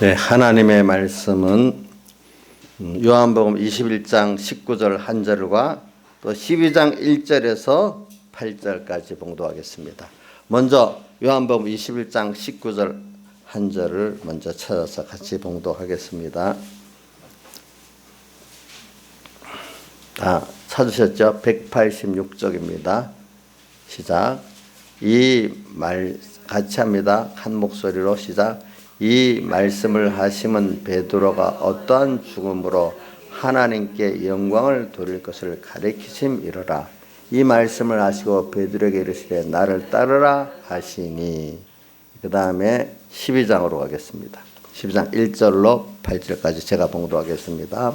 네, 하나님의 말씀은 요한복음 21장 19절 한 절과 또 12장 1절에서 8절까지 봉독하겠습니다. 먼저 요한복음 21장 19절 한 절을 먼저 찾아서 같이 봉독하겠습니다. 다 찾으셨죠? 186쪽입니다. 시작. 이 말 같이 합니다. 한 목소리로 시작. 이 말씀을 하심은 베드로가 어떠한 죽음으로 하나님께 영광을 돌릴 것을 가리키심이로라. 이 말씀을 하시고 베드로에게 이르시되 나를 따르라 하시니. 그 다음에 12장으로 가겠습니다. 12장 1절로 8절까지 제가 봉독하겠습니다.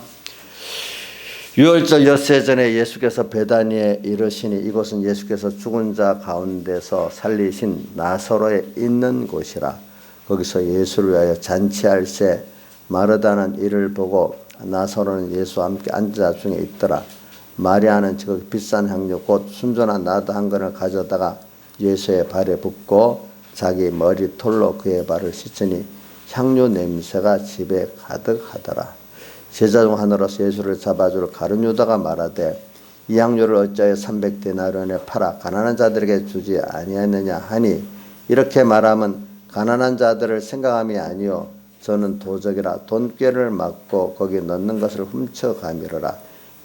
유월절 엿새 전에 예수께서 베다니에 이르시니 이곳은 예수께서 죽은 자 가운데서 살리신 나사로에 있는 곳이라. 거기서 예수를 위하여 잔치할 새 마르다는 이를 보고 나사로는 예수와 함께 앉은 자 중에 있더라. 마리아는 그 비싼 향료 곧 순전한 나드 한 근을 가져다가 예수의 발에 붓고 자기 머리 털로 그의 발을 씻으니 향료 냄새가 집에 가득하더라. 제자 중 하나로서 예수를 잡아줄 가룟 유다가 말하되 이 향료를 어찌하여 300데나리온에 팔아 가난한 자들에게 주지 아니하느냐 하니, 이렇게 말하면 가난한 자들을 생각함이 아니요 저는 도적이라 돈꾀를 맞고 거기 넣는 것을 훔쳐가미르라.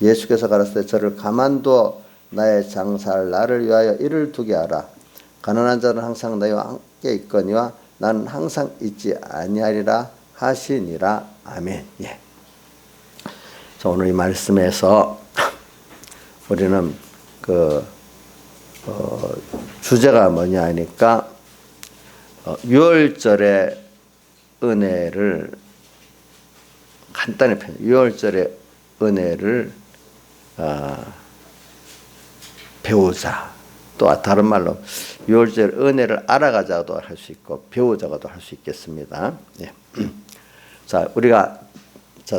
예수께서 가라사대 저를 가만두어 나의 장사할 나를 위하여 이를 두게 하라. 가난한 자는 항상 나와 함께 있거니와 나는 항상 있지 아니하리라 하시니라. 아멘. 예. 자, 오늘 이 말씀에서 우리는 주제가 뭐냐 하니까 유월절의 은혜를 간단히 유월절의 은혜를 배우자. 또 다른 말로 유월절 은혜를 알아가자도 할 수 있고 배우자고도 할 수 있겠습니다. 예. 자, 우리가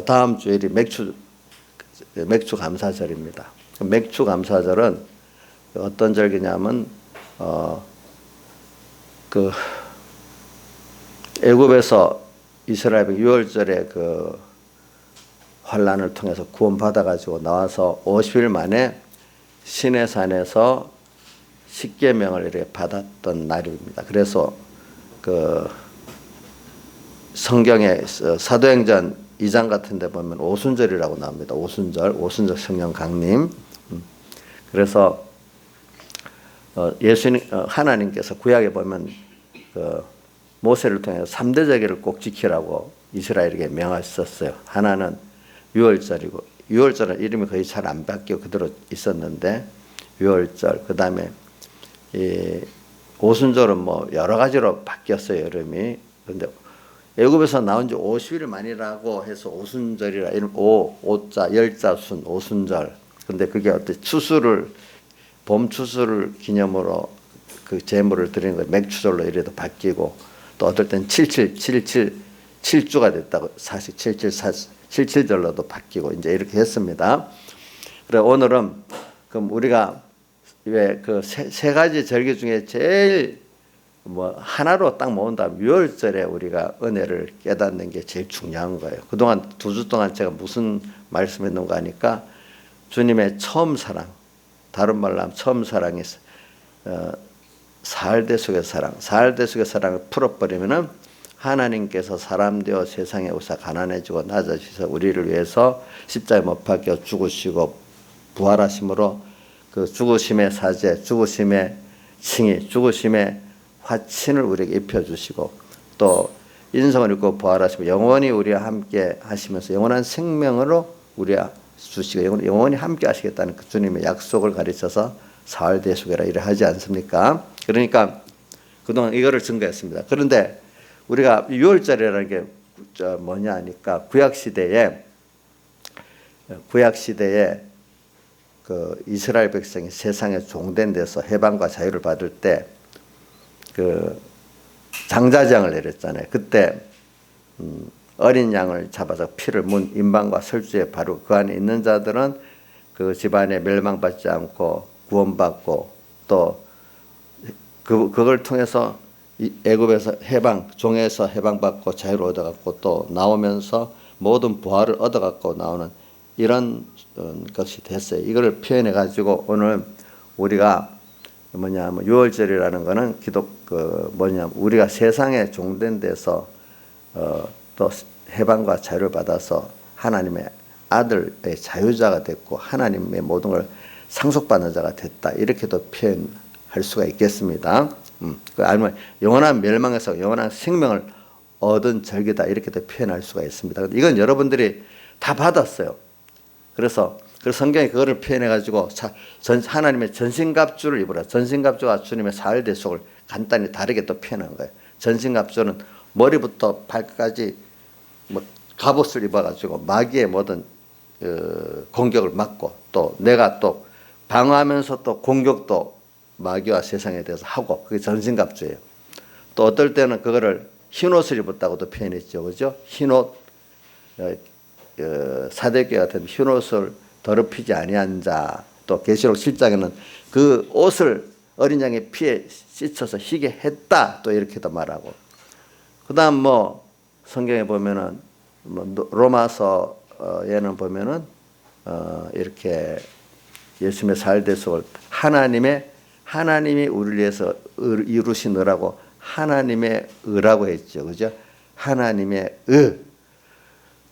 다음 주일이 맥주 감사절입니다. 맥주 감사절은 어떤 절기냐면 애굽에서 이스라엘 유월절에 환란을 통해서 구원받아 가지고 나와서 50일 만에 시내산에서 십계명을 이렇게 받았던 날입니다. 그래서 성경에 사도행전 2장 같은 데 보면 오순절이라고 나옵니다. 오순절 성령 강림. 그래서 예수님 하나님께서 구약에 보면 모세를 통해서 3대 제기를 꼭 지키라고 이스라엘에게 명하셨어요. 하나는 유월절이고, 유월절은 이름이 거의 잘 안 바뀌고 그대로 있었는데 유월절, 그 다음에 오순절은 뭐 여러 가지로 바뀌었어요, 이름이. 그런데 애굽에서 나온 지 50일 만이라고 해서 오순절이라, 이름 오자 열자순 오순절. 근데 그게 어떤 봄 추수를 기념으로 그 제물을 드리는 거 맥추절로 이래도 바뀌고, 또 어떨 땐 7주가 됐다고, 사실 77절로도 바뀌고 이제 이렇게 했습니다. 그래 오늘은 그럼 우리가 왜 세 가지 절기 중에 제일 하나로 딱 모은다면 유월절에 우리가 은혜를 깨닫는 게 제일 중요한 거예요. 그동안 2주 동안 제가 무슨 말씀했는가 하니까 주님의 처음 사랑, 다른 말로 하면 처음 사랑이 사흘대 속의 사랑, 사흘대 속의 사랑을 풀어버리면은 하나님께서 사람 되어 세상에 오사 가난해지고 낮아지셔서 우리를 위해서 십자가에 못 박혀 죽으시고 부활하심으로 그 죽으심의 사제, 죽으심의 칭의, 죽으심의 화친을 우리에게 입혀주시고 또 인성을 입고 부활하시고 영원히 우리와 함께 하시면서 영원한 생명으로 우리와 주시고 영원히 함께 하시겠다는 그 주님의 약속을 가르쳐서 사흘대속이라 이래 하지 않습니까? 그러니까 그동안 이거를 증거했습니다. 그런데 우리가 유월절이라는 게 뭐냐 하니까 구약시대에 그 이스라엘 백성이 세상에 종된 데서 해방과 자유를 받을 때 장자장을 내렸잖아요. 그때 어린 양을 잡아서 피를 문 임방과 설주에 바르고 그 안에 있는 자들은 그 집안에 멸망받지 않고 구원받고 또 그걸 통해서 애굽에서 종에서 해방받고 자유를 얻어갖고 또 나오면서 모든 부활을 얻어갖고 나오는 이런 것이 됐어요. 이거를 표현해 가지고 오늘 우리가 유월절이라는 거는 우리가 세상에 종된 데서 또 해방과 자유를 받아서 하나님의 아들의 자유자가 됐고 하나님의 모든 걸 상속받는 자가 됐다. 이렇게도 표현할 수가 있겠습니다. 아니면 영원한 멸망에서 영원한 생명을 얻은 절기다. 이렇게도 표현할 수가 있습니다. 이건 여러분들이 다 받았어요. 그래서 성경이 그거를 표현해가지고 하나님의 전신갑주를 입으라. 전신갑주와 주님의 사흘 대속을 간단히 다르게 또 표현한 거예요. 전신갑주는 머리부터 발까지 갑옷을 입어가지고 마귀의 모든 공격을 막고 또 내가 또 방어하면서 또 공격도 마귀와 세상에 대해서 하고 그게 전신갑주예요. 또 어떨 때는 그거를 흰옷을 입었다고도 표현했죠. 그죠? 흰옷, 사대기 같은 흰옷을 더럽히지 아니한 자. 또 계시록 7장에는 그 옷을 어린 양의 피에 씻어서 희게 했다. 또 이렇게도 말하고. 그 다음 성경에 보면은 로마서에는 보면은 이렇게 예수님의 사흘 대속을 하나님이 우리를 위해서 이루신 의라고 하나님의 의라고 했죠. 그죠? 하나님의 의.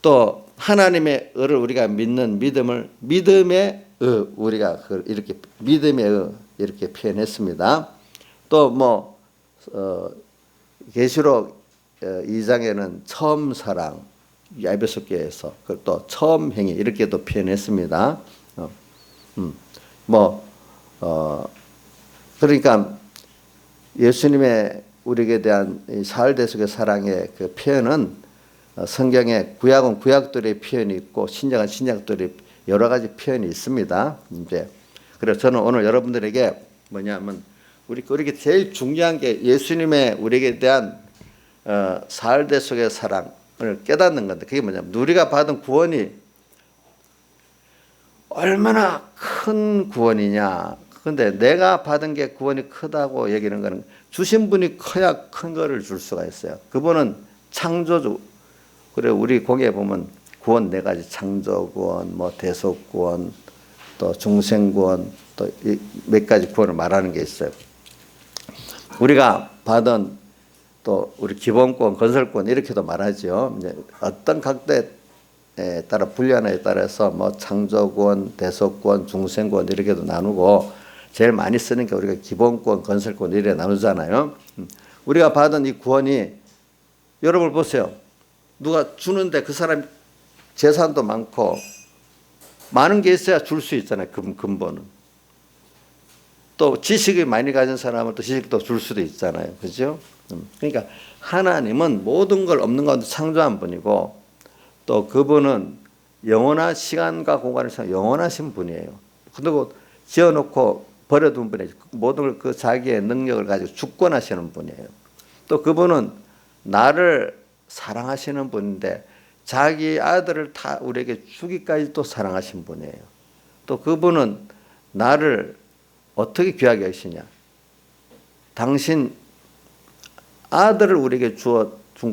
또 하나님의 의를 우리가 믿는 믿음의 의 우리가 이렇게 믿음의 의 이렇게 표현했습니다. 또 계시록 2장에는 처음 사랑 에베소 교회에서 또 처음 행위 이렇게도 표현했습니다. 그러니까 예수님의 우리에게 대한 사흘 대속의 사랑의 그 표현은 성경에 구약은 구약들의 표현이 있고 신약은 신약들의 여러 가지 표현이 있습니다. 그래서 저는 오늘 여러분들에게 우리에게 제일 중요한 게 예수님의 우리에게 대한 사흘 대속의 사랑을 깨닫는 건데 그게 우리가 받은 구원이 얼마나 큰 구원이냐. 근데 내가 받은 게 구원이 크다고 얘기하는 거는 주신 분이 커야 큰 거를 줄 수가 있어요. 그분은 창조주. 그래 우리 거기에 보면 구원 4가지 창조구원, 대속구원, 또 중생구원, 또 몇 가지 구원을 말하는 게 있어요. 우리가 받은 또 우리 기본구원, 건설구원 이렇게도 말하죠. 이제 어떤 각도에 따라 분류하느냐에 따라서 창조구원, 대속구원, 중생구원 이렇게도 나누고 제일 많이 쓰는 게 우리가 기본구원, 건설구원 이렇게 나누잖아요. 우리가 받은 이 구원이 여러분 보세요. 누가 주는데 그 사람 재산도 많고 많은 게 있어야 줄 수 있잖아요. 근본은. 또 지식이 많이 가진 사람은 또 지식도 줄 수도 있잖아요. 그죠? 그러니까 하나님은 모든 걸 없는 가운데 창조한 분이고 또 그분은 영원한 시간과 공간을 영원하신 분이에요. 그리고 지어놓고 버려둔 분이에요. 모든 걸 자기의 능력을 가지고 주권하시는 분이에요. 또 그분은 나를 사랑하시는 분인데 자기 아들을 다 우리에게 주기까지 또 사랑하신 분이에요. 또 그분은 나를 어떻게 귀하게 하시냐. 당신 아들을 우리에게 주어 준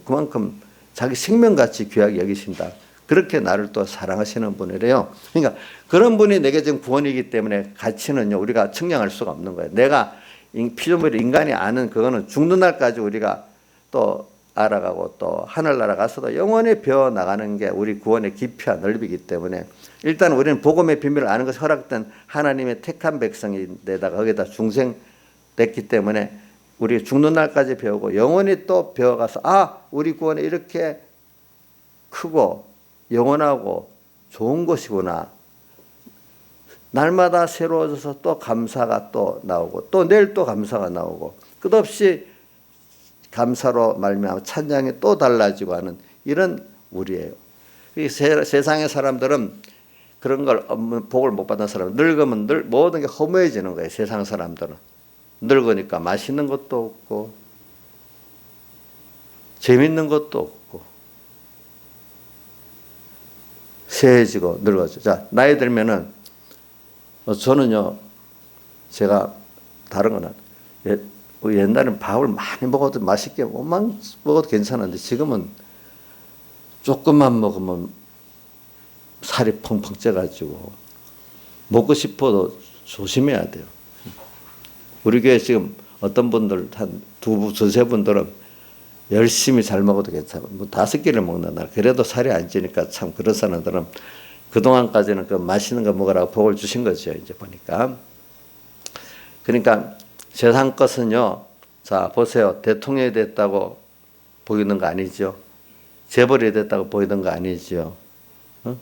그만큼 자기 생명같이 귀하게 여기신다. 그렇게 나를 또 사랑하시는 분이래요. 그러니까 그런 분이 내게 지금 구원이기 때문에 가치는요 우리가 측량할 수가 없는 거예요. 내가 피조물이 인간이 아는 그거는 죽는 날까지 우리가 또 알아가고 또 하늘나라 가서도 영원히 배워 나가는 게 우리 구원의 깊이와 넓이기 때문에 일단 우리는 복음의 비밀을 아는 것이 허락된 하나님의 택한 백성인데다가 거기다 중생됐기 때문에 우리 죽는 날까지 배우고 영원히 또 배워가서 우리 구원이 이렇게 크고 영원하고 좋은 것이구나. 날마다 새로워져서 또 감사가 또 나오고 또 내일 또 감사가 나오고 끝없이 감사로 말미암아 찬양이 또 달라지고 하는 이런 우리예요. 세상의 사람들은 그런 걸 복을 못 받은 사람은 늙으면 모든 게 허무해지는 거예요. 세상 사람들은 늙으니까 맛있는 것도 없고 재밌는 것도 없고 쇠해지고 늙어져. 자, 나이 들면은 저는요 제가 다른 거는 옛날에는 밥을 많이 먹어도 맛있게 뭐만 먹어도 괜찮은데 지금은 조금만 먹으면 살이 펑펑 쪄가지고 먹고 싶어도 조심해야 돼요. 우리 교회 지금 어떤 분들 한 두세 분들은 열심히 잘 먹어도 괜찮아. 뭐 5끼를 먹는 날 그래도 살이 안 찌니까 참 그런 사람들은 그동안까지는 그 맛있는 거 먹으라고 복을 주신 거죠. 이제 보니까. 그러니까 세상 것은요. 자 보세요. 대통령이 됐다고 보이는 거 아니죠. 재벌이 됐다고 보이는 거 아니죠.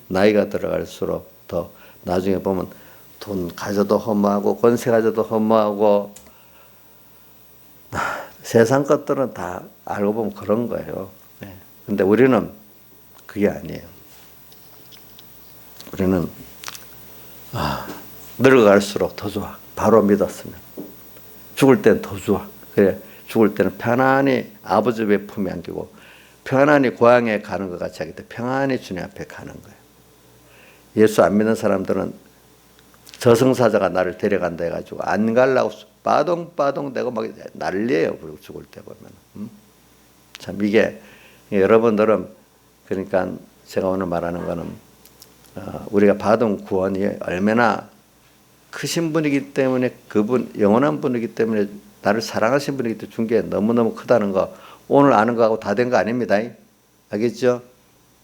나이가 들어갈수록 더 나중에 보면 돈 가져도 허무하고 권세 가져도 허무하고 세상 것들은 다 알고 보면 그런 거예요. 근데 우리는 그게 아니에요. 우리는 늙어갈수록 더 좋아. 바로 믿었으면. 죽을 땐 더 좋아. 그래 죽을 때는 편안히 아버지 배 품에 안기고 편안히 고향에 가는 것 같이 하기 때문에 평안히 주님 앞에 가는 거예요. 예수 안 믿는 사람들은 저승사자가 나를 데려간다 해가지고 안 가려고 빠동빠동 대고 막 난리예요. 그리고 죽을 때 보면. 참 이게 여러분들은 그러니까 제가 오늘 말하는 거는 우리가 받은 구원이 얼마나 크신 분이기 때문에 그분 영원한 분이기 때문에 나를 사랑하신 분이기 때문에 준 게 너무너무 크다는 거 오늘 아는 거하고 다 된 거 아닙니다. 알겠죠?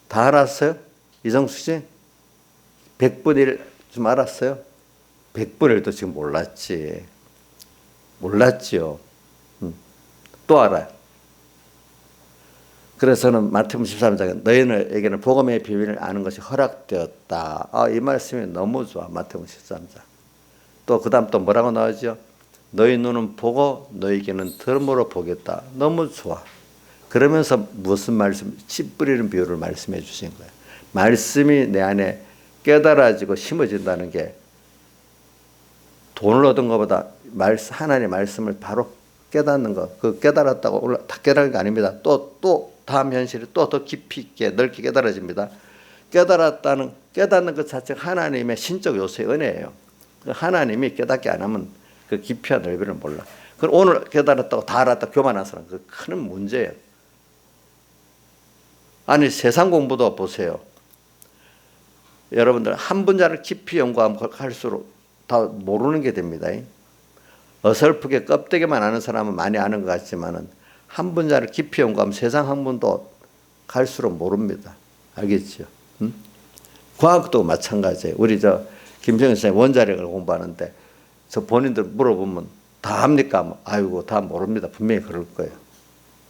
다 알았어요? 이정수 씨? 100분의 1 좀 알았어요? 100분의 1도 지금 몰랐지. 몰랐지요. 또 알아요. 그래서 저는 마태복음 13장에 너희에게는 복음의 비밀을 아는 것이 허락되었다. 이 말씀이 너무 좋아. 마태복음 13장. 또 그 다음 또 뭐라고 나오죠? 너희 눈은 보고 너희에게는 들음으로 보겠다. 너무 좋아. 그러면서 무슨 말씀? 씨 뿌리는 비유를 말씀해 주신 거예요. 말씀이 내 안에 깨달아지고 심어진다는 게 돈을 얻은 것보다 하나님의 말씀을 바로 깨닫는 것. 그 깨달았다고 다 깨달은 게 아닙니다. 또 다음 현실이 또 더 깊이 있게 넓게 깨달아집니다. 깨닫는 것 자체가 하나님의 신적 요소의 은혜예요. 하나님이 깨닫게 안 하면 그 깊이와 넓이를 몰라. 그럼 오늘 깨달았다고 다 알았다 교만한 사람 그 큰 문제예요. 아니 세상 공부도 보세요. 여러분들 한 분야를 깊이 연구할수록 다 모르는 게 됩니다. 어설프게 껍데기만 아는 사람은 많이 아는 것 같지만은 한 분야를 깊이 연구하면 세상 학문도 갈수록 모릅니다. 알겠죠? 과학도 마찬가지예요. 우리 김정일 선생님 원자력을 공부하는데 저 본인들 물어보면 다 합니까? 아이고 다 모릅니다. 분명히 그럴 거예요.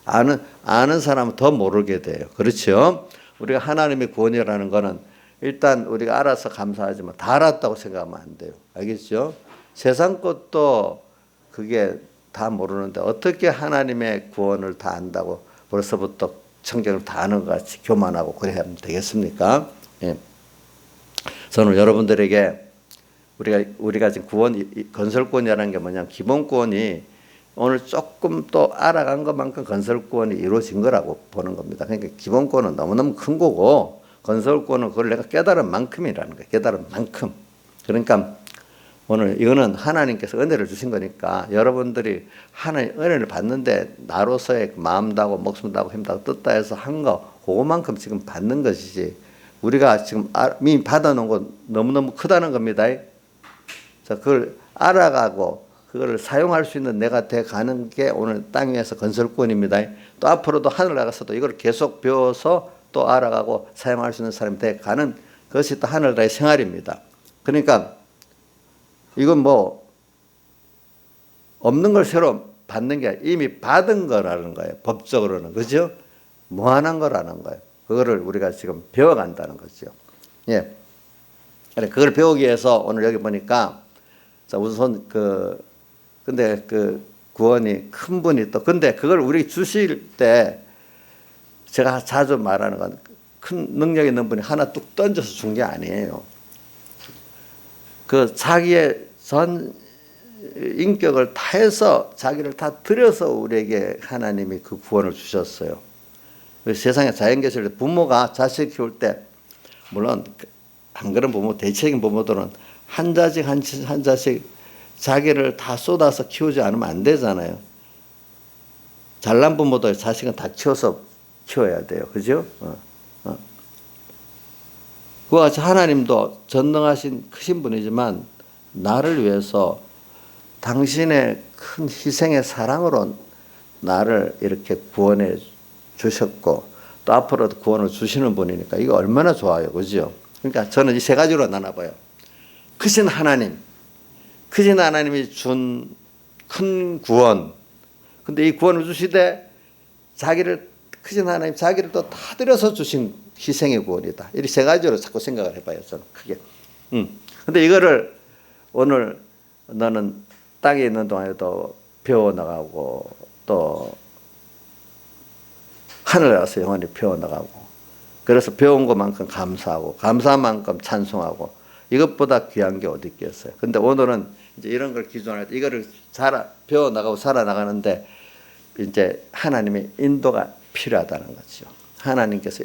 아는 사람은 더 모르게 돼요. 그렇죠? 우리가 하나님의 구원이라는 거는 일단 우리가 알아서 감사하지만 다 알았다고 생각하면 안 돼요. 알겠죠? 세상 것도 그게 다 모르는데 어떻게 하나님의 구원을 다 안다고 벌써부터 성경을 다 아는 것 같이 교만하고 그래야 하면 되겠습니까? 예. 저는 여러분들에게 우리가 지금 건설권이라는 게 뭐냐면 기본권이 오늘 조금 또 알아간 것만큼 건설권이 이루어진 거라고 보는 겁니다. 그러니까 기본권은 너무너무 큰 거고 건설권은 그걸 내가 깨달은 만큼이라는 거예요. 깨달은 만큼. 그러니까 오늘 이거는 하나님께서 은혜를 주신 거니까 여러분들이 하나님 은혜를 받는데 나로서의 마음도 하고 목숨도 하고 힘도 하고 뜻다 해서 한 거 그거만큼 지금 받는 것이지 우리가 지금 이미 받아놓은 거 너무너무 크다는 겁니다. 자, 그걸 알아가고 그걸 사용할 수 있는 내가 돼가는 게 오늘 땅 위에서 건설권입니다. 또 앞으로도 하늘 나가서도 이걸 계속 배워서 또 알아가고 사용할 수 있는 사람이 돼가는 그것이 또 하늘 나라의 생활입니다. 그러니까 이건 뭐 없는 걸 새로 받는 게 아니라 이미 받은 거라는 거예요. 법적으로는. 그죠? 무한한 거라는 거예요. 그거를 우리가 지금 배워간다는 거죠. 예. 그걸 배우기 위해서 오늘 여기 보니까 자, 우선 근데 그 구원이 큰 분이 또 근데 그걸 우리 주실 때 제가 자주 말하는 건 큰 능력 있는 분이 하나 뚝 던져서 준 게 아니에요. 그 자기의 전 인격을 다해서 자기를 다 들여서 우리에게 하나님이 그 구원을 주셨어요. 세상에 자연계실 부모가 자식 키울 때 물론 안 그런 부모 대체적인 부모들은 한 자식 자기를 다 쏟아서 키우지 않으면 안 되잖아요. 잘난 부모도 자식은 다 키워야 돼요. 그죠? 그와 같이 하나님도 전능하신 크신 분이지만 나를 위해서 당신의 큰 희생의 사랑으로 나를 이렇게 구원해 주셨고 또 앞으로도 구원을 주시는 분이니까 이거 얼마나 좋아요. 그죠? 그러니까 저는 이 세 가지로 나눠봐요. 크신 하나님이 준 큰 구원. 근데 이 구원을 주시되 크신 하나님 자기를 또 다 들여서 주신 희생의 구원이다. 이 세 가지로 자꾸 생각을 해봐요. 저는 크게. 근데 이거를 오늘 너는 땅에 있는 동안에도 배워나가고 또 하늘에 가서 영원히 배워나가고 그래서 배운 것만큼 감사하고 감사한 만큼 찬송하고 이것보다 귀한 게 어디 있겠어요. 근데 오늘은 이제 이런 걸 기준으로 해서 이거를 배워나가고 살아나가는데 이제 하나님의 인도가 필요하다는 거죠. 하나님께서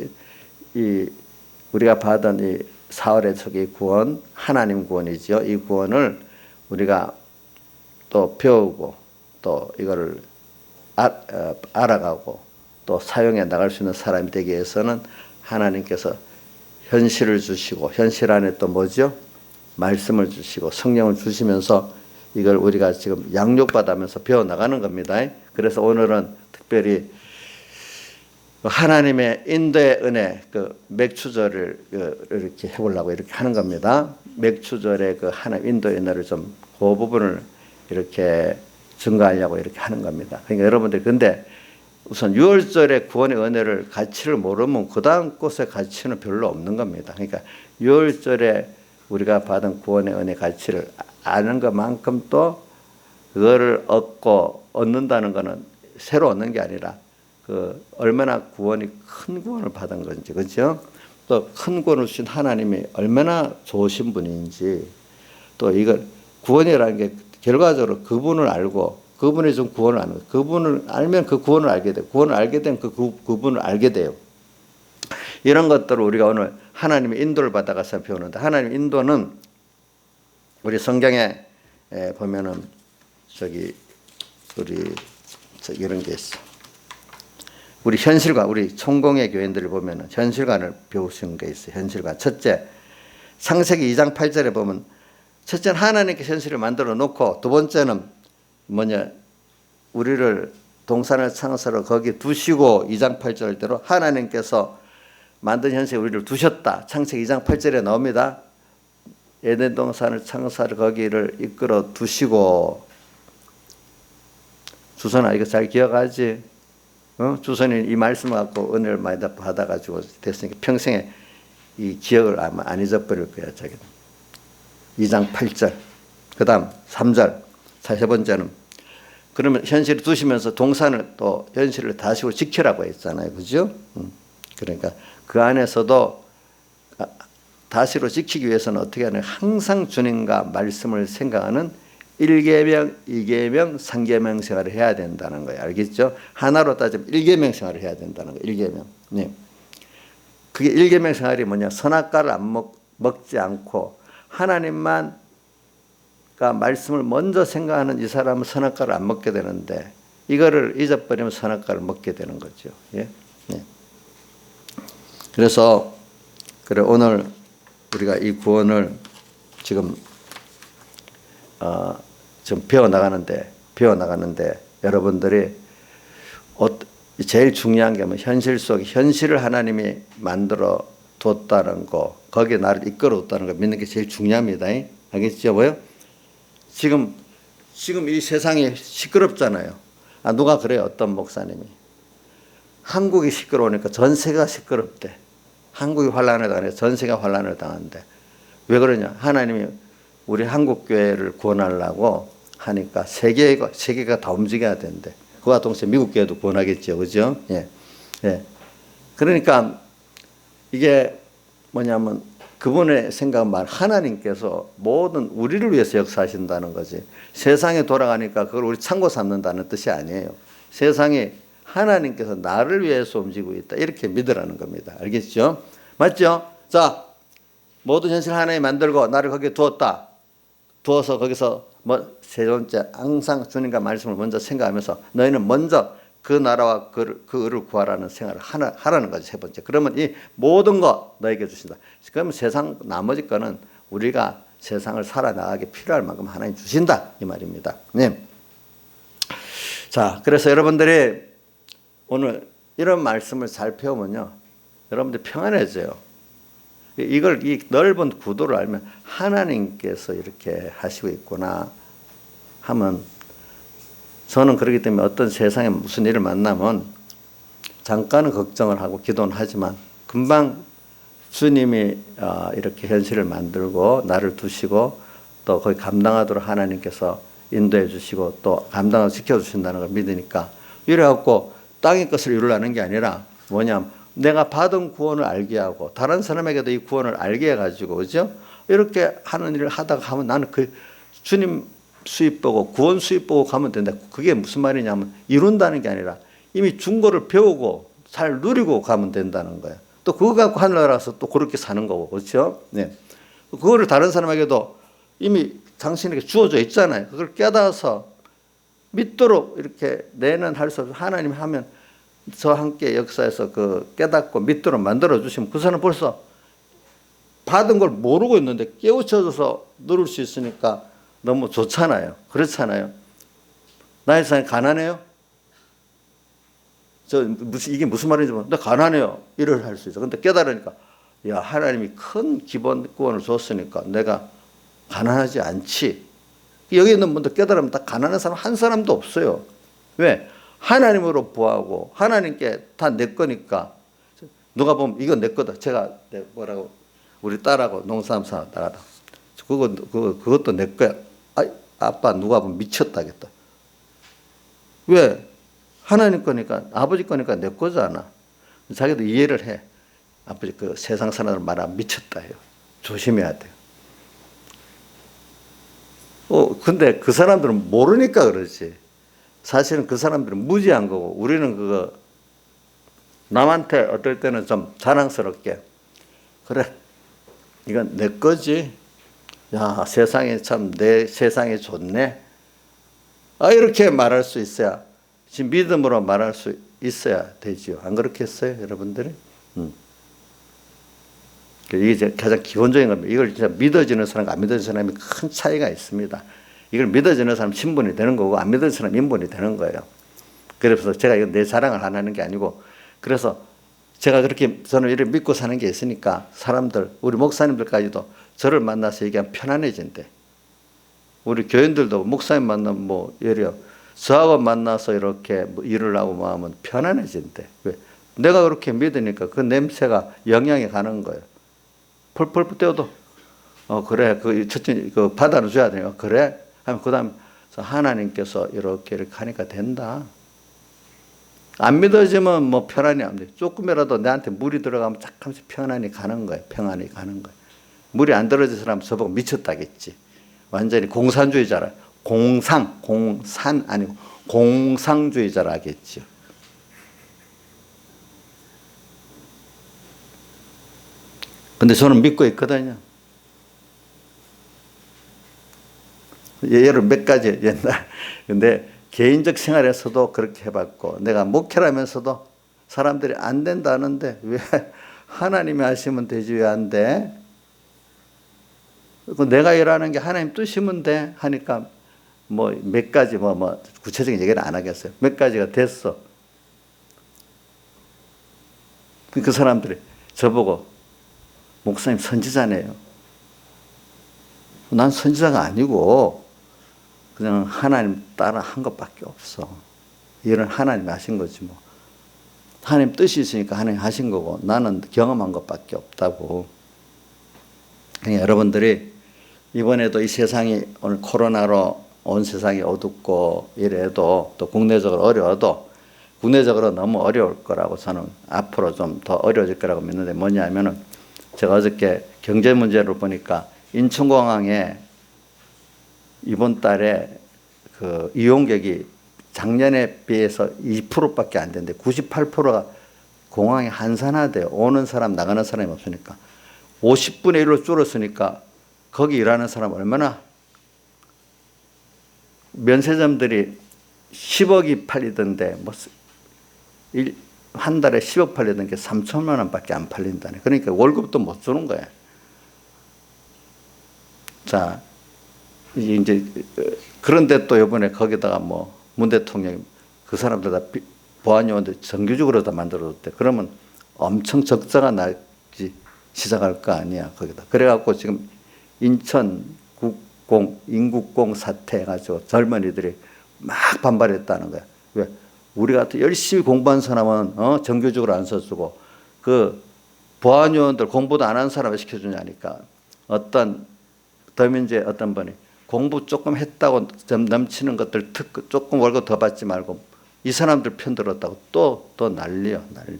우리가 받은 이 사흘의 속의 구원, 하나님 구원이죠. 이 구원을 우리가 또 배우고 또 이거를 알아가고 또 사용해 나갈 수 있는 사람이 되기 위해서는 하나님께서 현실을 주시고 현실 안에 또 뭐죠? 말씀을 주시고 성령을 주시면서 이걸 우리가 지금 양육받으면서 배워나가는 겁니다. 그래서 오늘은 특별히 하나님의 인도의 은혜 그 맥추절을 이렇게 해보려고 이렇게 하는 겁니다. 맥추절의 그 하나님 인도의 은혜를 좀 그 부분을 이렇게 증가하려고 이렇게 하는 겁니다. 그러니까 여러분들 근데 우선 6월절의 구원의 은혜를 가치를 모르면 그 다음 곳의 가치는 별로 없는 겁니다. 그러니까 6월절에 우리가 받은 구원의 은혜 가치를 아는 것만큼 또 그거를 얻는다는 것은 새로 얻는 게 아니라 그 얼마나 구원이 큰 구원을 받은 건지, 그렇죠? 또 큰 구원을 주신 하나님이 얼마나 좋으신 분인지, 또 이걸 구원이라는 게 결과적으로 그분을 알고 그분이 좀 구원을 아는 거예요. 그분을 알면 그 구원을 알게 돼요. 구원을 알게 되면 그분을 알게 돼요. 이런 것들을 우리가 오늘 하나님의 인도를 받아가서 배우는데, 하나님 인도는 우리 성경에 보면은 이런 게 있어. 우리 현실과 우리 총공의 교인들을 보면은 현실관을 배우시는 게 있어요. 현실관. 첫째, 창세기 2장 8절에 보면 첫째는 하나님께 현실을 만들어 놓고 두 번째는 우리를 동산을 창설로 거기 두시고 2장 8절대로 하나님께서 만든 현실에 우리를 두셨다. 창세기 2장 8절에 나옵니다. 에덴 동산을 창설로 거기를 이끌어 두시고. 주선아 이거 잘 기억하지? 주선이 이 말씀을 갖고 은혜를 많이 받아가지고 됐으니까 평생에 이 기억을 아마 안 잊어버릴 거야. 자기는. 2장 8절 그 다음 3절 세 번째는 그러면 현실을 두시면서 동산을 또 현실을 다시고 지키라고 했잖아요. 그죠? 그러니까 그 안에서도 다시로 지키기 위해서는 어떻게 하냐, 항상 주님과 말씀을 생각하는 1계명, 2계명, 3계명 생활을 해야 된다는 거예요. 알겠죠? 하나로 따지면 1계명 생활을 해야 된다는 거예요. 1계명. 네. 그게 1계명 생활이 뭐냐? 선악과를 먹지 않고 하나님만 말씀을 먼저 생각하는 이 사람은 선악과를 안 먹게 되는데 이거를 잊어버리면 선악과를 먹게 되는 거죠. 예? 예. 그래서 오늘 우리가 이 구원을 지금 배워나가는데 여러분들이 제일 중요한 게 뭐 현실 속에 현실을 하나님이 만들어 뒀다는 거, 거기에 나를 이끌어 뒀다는 거 믿는 게 제일 중요합니다. 알겠죠? 뭐요? 지금 이 세상이 시끄럽잖아요. 누가 그래요? 어떤 목사님이. 한국이 시끄러우니까 전 세계가 시끄럽대. 한국이 환란을 당하네. 전 세계가 환란을 당한대. 왜 그러냐? 하나님이 우리 한국 교회를 구원하려고 하니까 세계가 다 움직여야 된대. 그와 동시에 미국 교회도 구원하겠죠. 그죠? 예. 예. 그러니까 이게 뭐냐면 그분의 생각은 하나님께서 모든 우리를 위해서 역사하신다는 거지. 세상에 돌아가니까 그걸 우리 참고 삼는다는 뜻이 아니에요. 세상이 하나님께서 나를 위해서 움직이고 있다. 이렇게 믿으라는 겁니다. 알겠죠? 맞죠? 자, 모든 현실 하나님 만들고 나를 거기에 두었다. 두어서 거기서 세 번째 항상 주님과 말씀을 먼저 생각하면서 너희는 먼저 그 나라와 그 의를 구하라는 생활을 하라는 거죠. 세 번째. 그러면 이 모든 거 너에게 주신다. 그러면 세상 나머지 거는 우리가 세상을 살아나가게 필요할 만큼 하나님 주신다 이 말입니다. 네. 자, 그래서 여러분들이 오늘 이런 말씀을 잘 배우면요, 여러분들 평안해져요. 이걸 이 넓은 구도를 알면 하나님께서 이렇게 하시고 있구나 하면, 저는 그렇기 때문에 어떤 세상에 무슨 일을 만나면 잠깐은 걱정을 하고 기도는 하지만 금방 주님이 이렇게 현실을 만들고 나를 두시고 또 거기 감당하도록 하나님께서 인도해 주시고 또 감당을 지켜주신다는 걸 믿으니까, 이래갖고 땅의 것을 이루려는 게 아니라 뭐냐면 내가 받은 구원을 알게 하고 다른 사람에게도 이 구원을 알게 해가지고, 그죠? 이렇게 하는 일을 하다가 하면 나는 그 주님 수입 보고 구원 수입 보고 가면 된다. 그게 무슨 말이냐면 이룬다는 게 아니라 이미 준 거를 배우고 잘 누리고 가면 된다는 거예요. 또 그거 갖고 하늘나라에서 또 그렇게 사는 거고, 그렇죠? 네. 그거를 다른 사람에게도 이미 당신에게 주어져 있잖아요. 그걸 깨달아서 믿도록 이렇게 내는 할 수 없어. 하나님 하면 저와 함께 역사에서 그 깨닫고 믿도록 만들어 주시면 그 사람 벌써 받은 걸 모르고 있는데 깨우쳐져서 누릴 수 있으니까 너무 좋잖아요. 그렇잖아요. 나의 세상에 가난해요? 이게 무슨 말인지 모르겠는데 가난해요. 일을 할 수 있어. 근데 깨달으니까, 야, 하나님이 큰 기본권을 줬으니까 내가 가난하지 않지. 여기 있는 분들 깨달으면 다 가난한 사람 한 사람도 없어요. 왜? 하나님으로 부하고 하나님께 다 내 거니까. 누가 보면 이건 내 거다. 제가 뭐라고 우리 딸하고 농사하면서 나가다. 그것도 내 거야. 아빠 누가 보면 미쳤다겠다. 왜? 하나님 거니까, 아버지 거니까 내 거잖아. 자기도 이해를 해. 아버지 그 세상 사람들 말하면 미쳤다 해요. 조심해야 돼요. 근데 그 사람들은 모르니까 그러지. 사실은 그 사람들은 무지한 거고, 우리는 그거 남한테 어떨 때는 좀 자랑스럽게, 그래, 이건 내 거지. 야, 세상에 참 내 세상이 좋네. 이렇게 말할 수 있어야, 지금 믿음으로 말할 수 있어야 되지요. 안 그렇겠어요, 여러분들이? 이게 가장 기본적인 겁니다. 이걸 진짜 믿어지는 사람과 안 믿어지는 사람이 큰 차이가 있습니다. 이걸 믿어지는 사람 신분이 되는 거고 안 믿어지는 사람 인분이 되는 거예요. 그래서 제가 이거 내 자랑을 안 하는 게 아니고, 그래서 제가 그렇게 저는 이를 믿고 사는 게 있으니까 사람들, 우리 목사님들까지도 저를 만나서 얘기하면 편안해진대. 우리 교인들도 목사님 만나면 뭐 예려 저하고 만나서 이렇게 뭐 일을 하고 뭐 하면 편안해진대. 왜? 내가 그렇게 믿으니까 그 냄새가 영향이 가는 거예요. 펄펄 떼어도 그래, 그 받아는 줘야 돼요. 그래? 하면 그 다음 하나님께서 이렇게 하니까 된다. 안 믿어지면 뭐 편안히 하면 돼. 조금이라도 내한테 물이 들어가면 쫙 하면서 편안히 가는 거예요. 평안히 가는 거예요. 물이 안 들어진 사람 저보고 미쳤다겠지. 완전히 공산주의자라. 공산 아니고 공상주의자라겠죠. 근데 저는 믿고 있거든요. 예를 몇 가지 옛날. 근데 개인적 생활에서도 그렇게 해봤고, 내가 목회를 하면서도 사람들이 안 된다는데 왜 하나님이 하시면 되지 왜 안 돼? 내가 일하는 게 하나님 뜻이면 돼 하니까 뭐 몇 가지 뭐 구체적인 얘기는 안 하겠어요. 몇 가지가 됐어. 그 사람들이 저보고 목사님 선지자네요. 난 선지자가 아니고 그냥 하나님 따라 한 것밖에 없어. 일은 하나님이 하신 거지 뭐. 하나님 뜻이 있으니까 하나님 하신 거고 나는 경험한 것밖에 없다고. 그러니까 여러분들이 이번에도 이 세상이 오늘 코로나로 온 세상이 어둡고 이래도 또 국내적으로 어려워도 국내적으로 너무 어려울 거라고 저는 앞으로 좀 더 어려워질 거라고 믿는데, 뭐냐면은 제가 어저께 경제 문제를 보니까 인천공항에 이번 달에 그 이용객이 작년에 비해서 2%밖에 안 되는데 98%가 공항에 한산하대요. 오는 사람 나가는 사람이 없으니까. 50분의 1로 줄었으니까 거기 일하는 사람 얼마나, 면세점들이 10억이 팔리던데 뭐 한 달에 10억 팔리던 게 3천만 원밖에 안 팔린다네. 그러니까 월급도 못 주는 거야. 자, 이제 그런데 또 이번에 거기다가 뭐 문 대통령이 그 사람들 다 보안요원들 정규직으로 다 만들어줬대. 그러면 엄청 적자가 나기 시작할 거 아니야, 거기다. 그래갖고 지금 인천 인국공 사태 해가지고 젊은이들이 막 반발했다는 거야. 왜? 우리 같은 열심히 공부한 사람은 정규직으로 안 써주고 그 보안요원들 공부도 안 한 사람을 시켜주냐니까. 어떤 더민주의 어떤 분이 공부 조금 했다고 좀 넘치는 것들 조금 월급 더 받지 말고 이 사람들 편 들었다고 또 난리요, 난리.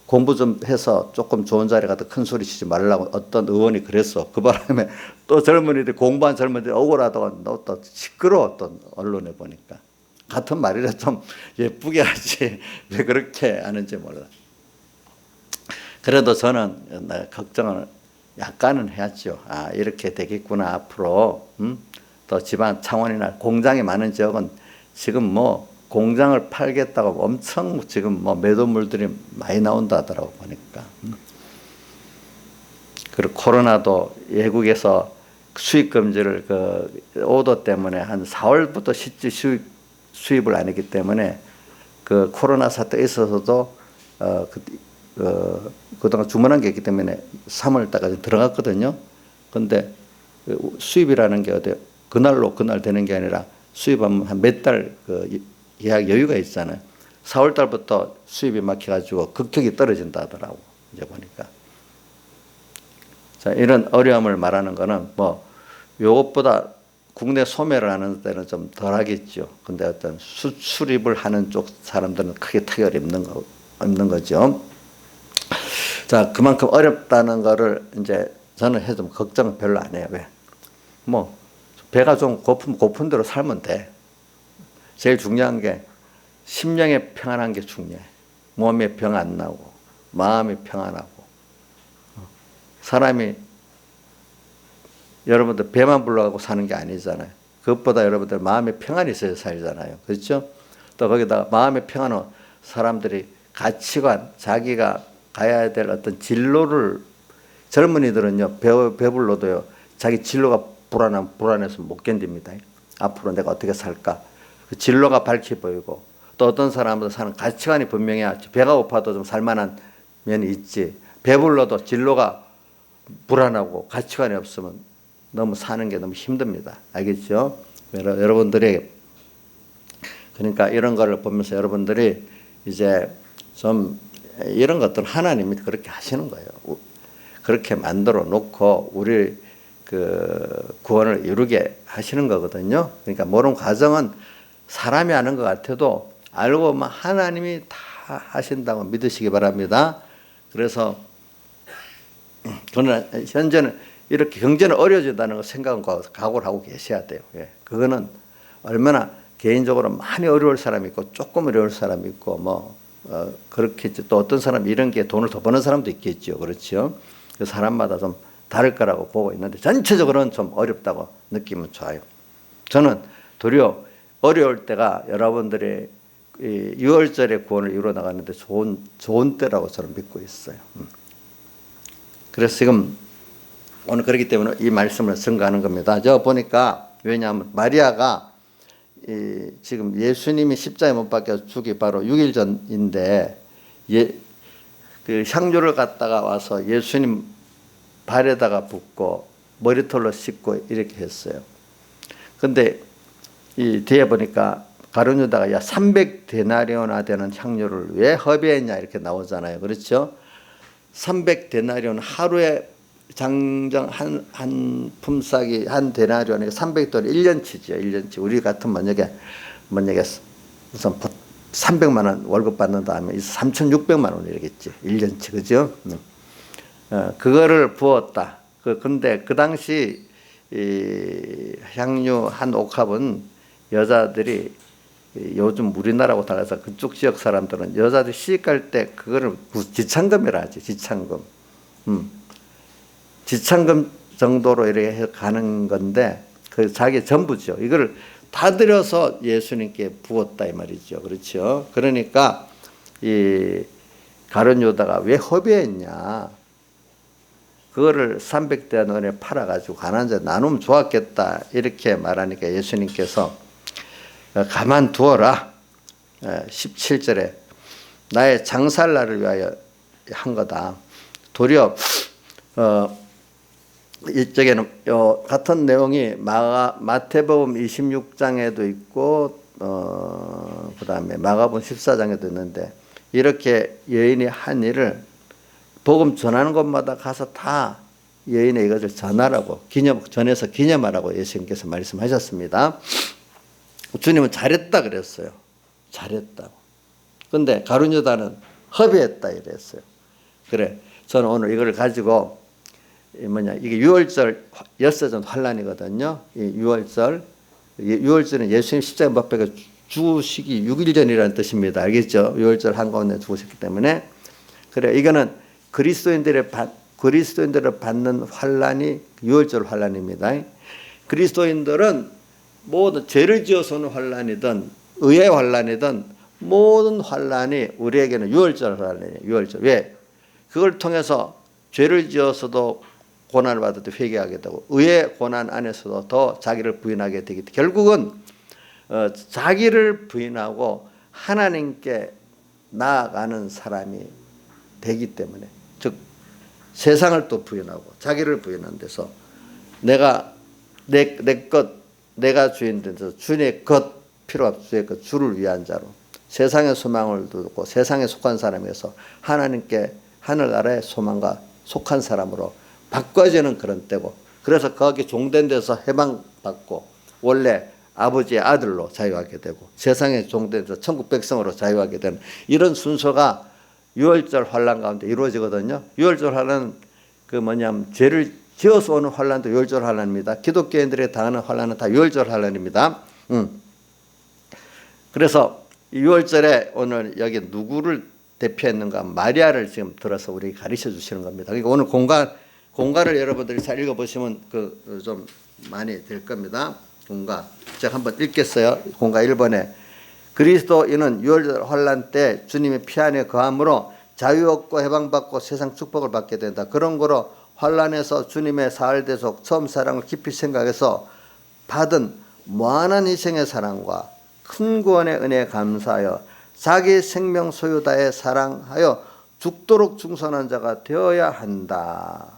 공부 좀 해서 조금 좋은 자리 가서 큰 소리 치지 말라고 어떤 의원이 그랬어. 그 바람에 또 젊은이들, 공부한 젊은이들 억울하다고 또 시끄러워, 또 언론에 보니까. 같은 말이라 좀 예쁘게 하지 왜 그렇게 하는지 몰라. 그래도 저는 걱정을 약간은 해야죠. 아, 이렇게 되겠구나 앞으로. 또 지방 창원이나 공장이 많은 지역은 지금 뭐 공장을 팔겠다고 엄청 지금 뭐 매도물들이 많이 나온다 하더라고 보니까. 그리고 코로나도 외국에서 수입 금지를 그 오더 때문에 한 4월부터 실제 수입을 안 했기 때문에 그 코로나 사태에 있어서도 그동안 주문한 게 있기 때문에 3월 달까지 들어갔거든요. 근데 수입이라는 게 어디 그날 되는 게 아니라 수입하면 한 몇 달 그 예약 여유가 있잖아요. 4월 달부터 수입이 막혀가지고 극격이 떨어진다 하더라고 이제 보니까. 자, 이런 어려움을 말하는 거는 뭐 요것보다 국내 소매를 하는 데는 좀 덜하겠죠. 근데 어떤 수출입을 하는 쪽 사람들은 크게 타격이 없는 거죠. 자, 그만큼 어렵다는 거를 이제 저는 해도 걱정은 별로 안 해요. 왜? 뭐 배가 좀 고픈 대로 살면 돼. 제일 중요한 게 심령의 평안한 게 중요해. 몸에 병 안 나고 마음이 평안하고. 사람이 여러분들 배만 불러가고 사는 게 아니잖아요. 그것보다 여러분들 마음에 평안이 있어야 살잖아요. 그렇죠? 또 거기다가 마음의 평안은 사람들이 가치관, 자기가 가야 될 어떤 진로를, 젊은이들은요 배불러도요 자기 진로가 불안해서 못 견딥니다. 앞으로 내가 어떻게 살까? 그 진로가 밝히 보이고, 또 어떤 사람은 사는 가치관이 분명해야 배가 고파도 좀 살만한 면이 있지. 배불러도 진로가 불안하고 가치관이 없으면 너무 사는 게 너무 힘듭니다. 알겠죠? 여러분들이 그러니까 이런 거를 보면서 여러분들이 이제 좀 이런 것들 하나님이 그렇게 하시는 거예요. 그렇게 만들어 놓고 우리 그 구원을 이루게 하시는 거거든요. 그러니까 모든 과정은 사람이 하는 것 같아도 알고 보면 하나님이 다 하신다고 믿으시기 바랍니다. 그래서 그러나 현재는 이렇게 경제는 어려워진다는 거 생각은 각오를 하고 계셔야 돼요. 예. 그거는 얼마나 개인적으로 많이 어려울 사람이 있고 조금 어려울 사람이 있고 뭐 그렇겠죠. 또 어떤 사람 이런 게 돈을 더 버는 사람도 있겠죠. 그렇죠. 그 사람마다 좀 다를 거라고 보고 있는데 전체적으로는 좀 어렵다고 느끼면 좋아요. 저는 도리어 어려울 때가 여러분들의 6월절의 구원을 이루어 나가는데 좋은 때라고 저는 믿고 있어요. 그래서 지금 오늘 그렇기 때문에 이 말씀을 증거하는 겁니다. 저 보니까 왜냐하면 마리아가 지금 예수님이 십자가에 못 박혀 죽기 바로 6일 전인데 그 향유를 갖다가 와서 예수님 발에다가 붓고 머리털로 씻고 이렇게 했어요. 근데 이 뒤에 보니까 가룟 유다가 야 300데나리오나 되는 향유를 왜 허비했냐 이렇게 나오잖아요. 그렇죠? 300데나리온 하루에 장정 한 품삯이 한 데나리온이니까 300돈이 1년치죠. 1년치. 우리 같은 만약에 우선 300만 원 월급 받는 다음에 3,600만 원 이러겠지. 1년치. 그죠? 그거를 부었다. 근데 그 당시 이 향유 한 옥합은 여자들이 요즘 우리나라하고 달라서 그쪽 지역 사람들은 여자들이 시집갈 때 그거를 지참금이라 하지. 지참금. 지참금 정도로 이렇게 가는 건데 그 자기 전부죠. 이거를 다 들여서 예수님께 부었다 이 말이죠. 그렇죠. 그러니까 이 가룟 유다가 왜 허비했냐, 그거를 300데나리온에 팔아가지고 가난한 자 나누면 좋았겠다 이렇게 말하니까 예수님께서 가만두어라. 17절에 나의 장살날을 위하여 한 거다. 도리어 이쪽에는 같은 내용이 마태복음 26장에도 있고 그다음에 마가복음 14장에도 있는데, 이렇게 여인이 한 일을 복음 전하는 곳마다 가서 다 여인의 이것을 전하라고, 전해서 기념하라고 예수님께서 말씀하셨습니다. 주님은 잘했다 그랬어요. 잘했다고. 근데 가룟 유다는 허비했다 이랬어요. 그래, 저는 오늘 이걸 가지고 이게 유월절 엿새전 환란이거든요. 이 유월절은 예수님 십자가 못 박혀 죽으시기 6일 전이라는 뜻입니다. 알겠죠? 유월절 한가운데 죽으셨기 때문에. 그래, 이거는 그리스도인들을 받는 환란이 유월절 환란입니다. 그리스도인들은 모든 죄를 지어서 오는 환란이든 의의 환란이든 모든 환란이 우리에게는 유월절 환란이에요. 유월절. 왜? 그걸 통해서 죄를 지어서도 고난을 받을 때 회개하게 되고, 의의 고난 안에서도 더 자기를 부인하게 되기 때문에 결국은 자기를 부인하고 하나님께 나아가는 사람이 되기 때문에, 즉 세상을 또 부인하고 자기를 부인하는 데서 내가 내가 주인 돼서 주의 것 필요 없어, 주의 것 주를 위한 자로 세상의 소망을 두고 세상에 속한 사람에서 하나님께 하늘나라의 소망과 속한 사람으로 바꿔지는 그런 때고, 그래서 거기 종된 데서 해방받고 원래 아버지의 아들로 자유하게 되고 세상에 종된 데서 천국 백성으로 자유하게 되는 이런 순서가 유월절 환란 가운데 이루어지거든요. 유월절 환란은 죄를 지어서 오는 환란도 유월절 환란입니다. 기독교인들이 당하는 환란은 다 유월절 환란입니다. 그래서 유월절에 오늘 여기 누구를 대표했는가, 마리아를 지금 들어서 우리 가르쳐 주시는 겁니다. 그러니까 오늘 공가를 여러분들이 잘 읽어보시면 좀 많이 될 겁니다. 공가 제가 한번 읽겠어요. 공가 1번에 그리스도인은 유월절 환란 때 주님의 피 안에 거함으로 자유 얻고 해방받고 세상 축복을 받게 된다. 그런 거로 환란에서 주님의 사흘 대속 처음 사랑을 깊이 생각해서 받은 무한한 희생의 사랑과 큰 구원의 은혜에 감사하여 자기 생명 소유 다해 사랑하여 죽도록 충성한 자가 되어야 한다.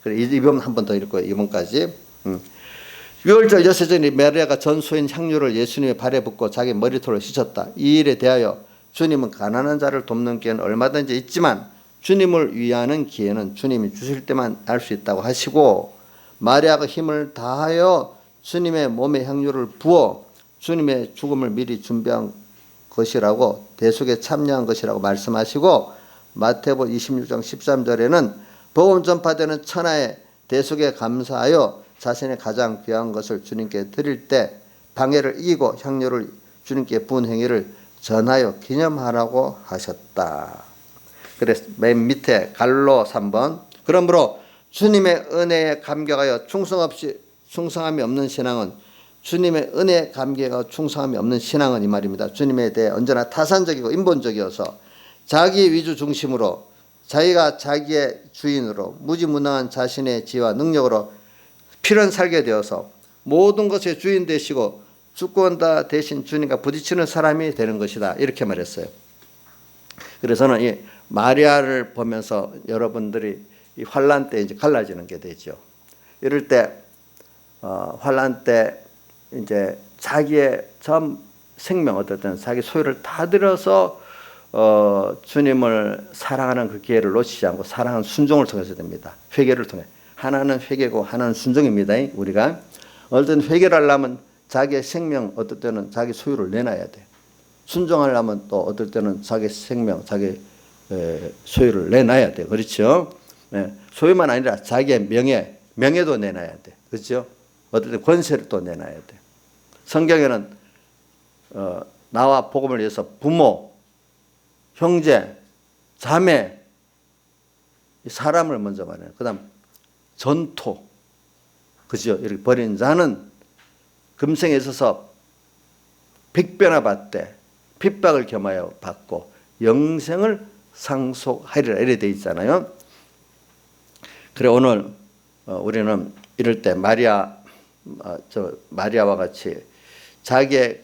그래, 이번 한 번 더 읽고요. 이번까지. 유월절 엿새전에 마리아가 전소인 향유를 예수님의 발에 붓고 자기 머리털로 씻었다. 이 일에 대하여 주님은 가난한 자를 돕는 기회는 얼마든지 있지만 주님을 위하는 기회는 주님이 주실 때만 할 수 있다고 하시고, 마리아가 힘을 다하여 주님의 몸에 향유를 부어 주님의 죽음을 미리 준비한 것이라고, 대속에 참여한 것이라고 말씀하시고, 마태복음 26장 13절에는 복음 전파되는 천하의 대속에 감사하여 자신의 가장 귀한 것을 주님께 드릴 때 방해를 이기고 향료를 주님께 부은 행위를 전하여 기념하라고 하셨다. 그래서 맨 밑에 갈로 3번 그러므로 주님의 은혜에 감격하여 충성함이 없는 신앙은 주님의 은혜에 감격하여 충성함이 없는 신앙은 이 말입니다. 주님에 대해 언제나 타산적이고 인본적이어서 자기 위주 중심으로 자기가 자기의 주인으로 무지무능한 자신의 지혜와 능력으로 필연 살게 되어서 모든 것의 주인 되시고 주권자 대신 주님과 부딪히는 사람이 되는 것이다. 이렇게 말했어요. 그래서 저는 이 마리아를 보면서 여러분들이 이 환란 때 이제 갈라지는 게 되죠. 이럴 때 환란 때 이제 자기의 전 생명 어쨌든 자기 소유를 다 들여서 주님을 사랑하는 그 기회를 놓치지 않고 사랑하는 순종을 통해서 됩니다. 회개를 통해. 하나는 회개고 하나는 순종입니다. 우리가 어떤 회개를 하려면 자기의 생명 어떨 때는 자기 소유를 내놔야 돼. 순종하려면 또 어떨 때는 자기 생명, 자기 소유를 내놔야 돼. 그렇죠? 네. 소유만 아니라 자기의 명예도 내놔야 돼. 그렇죠? 어떨 때 권세를 또 내놔야 돼. 성경에는 나와 복음을 위해서 부모, 형제, 자매, 사람을 먼저 말해요. 그 다음 전토, 그죠? 이렇게 버린 자는 금생에 있어서 백배나 받되 핍박을 겸하여 받고 영생을 상속하리라 이래 돼 있잖아요. 그래 오늘 우리는 이럴 때 마리아와 같이 자기의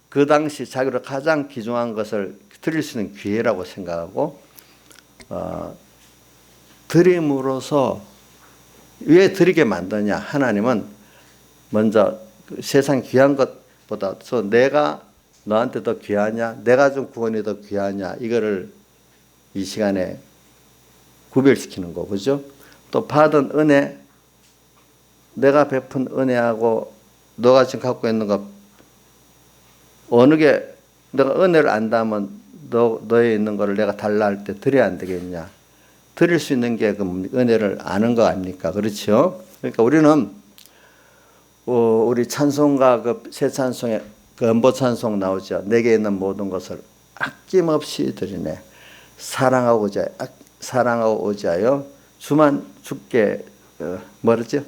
그 당시 자기로 가장 귀중한 것을 드릴 수 있는 기회라고 생각하고 드림으로서 왜 드리게 만드냐. 하나님은 먼저 세상 귀한 것보다 내가 너한테 더 귀하냐, 내가 준 구원이 더 귀하냐, 이거를 이 시간에 구별시키는 거, 그죠? 또 받은 은혜, 내가 베푼 은혜하고 너가 지금 갖고 있는 것, 어느 게 내가 은혜를 안다면 너에 있는 거를 내가 달라 할 때 드려야 안 되겠냐? 드릴 수 있는 게 그 은혜를 아는 거 아닙니까? 그렇죠? 그러니까 우리는 우리 찬송가 그 새 찬송에 그 음보 찬송 나오죠. 내게 있는 모든 것을 아낌없이 드리네. 사랑하고자 하여 주만 주께 뭐랬죠?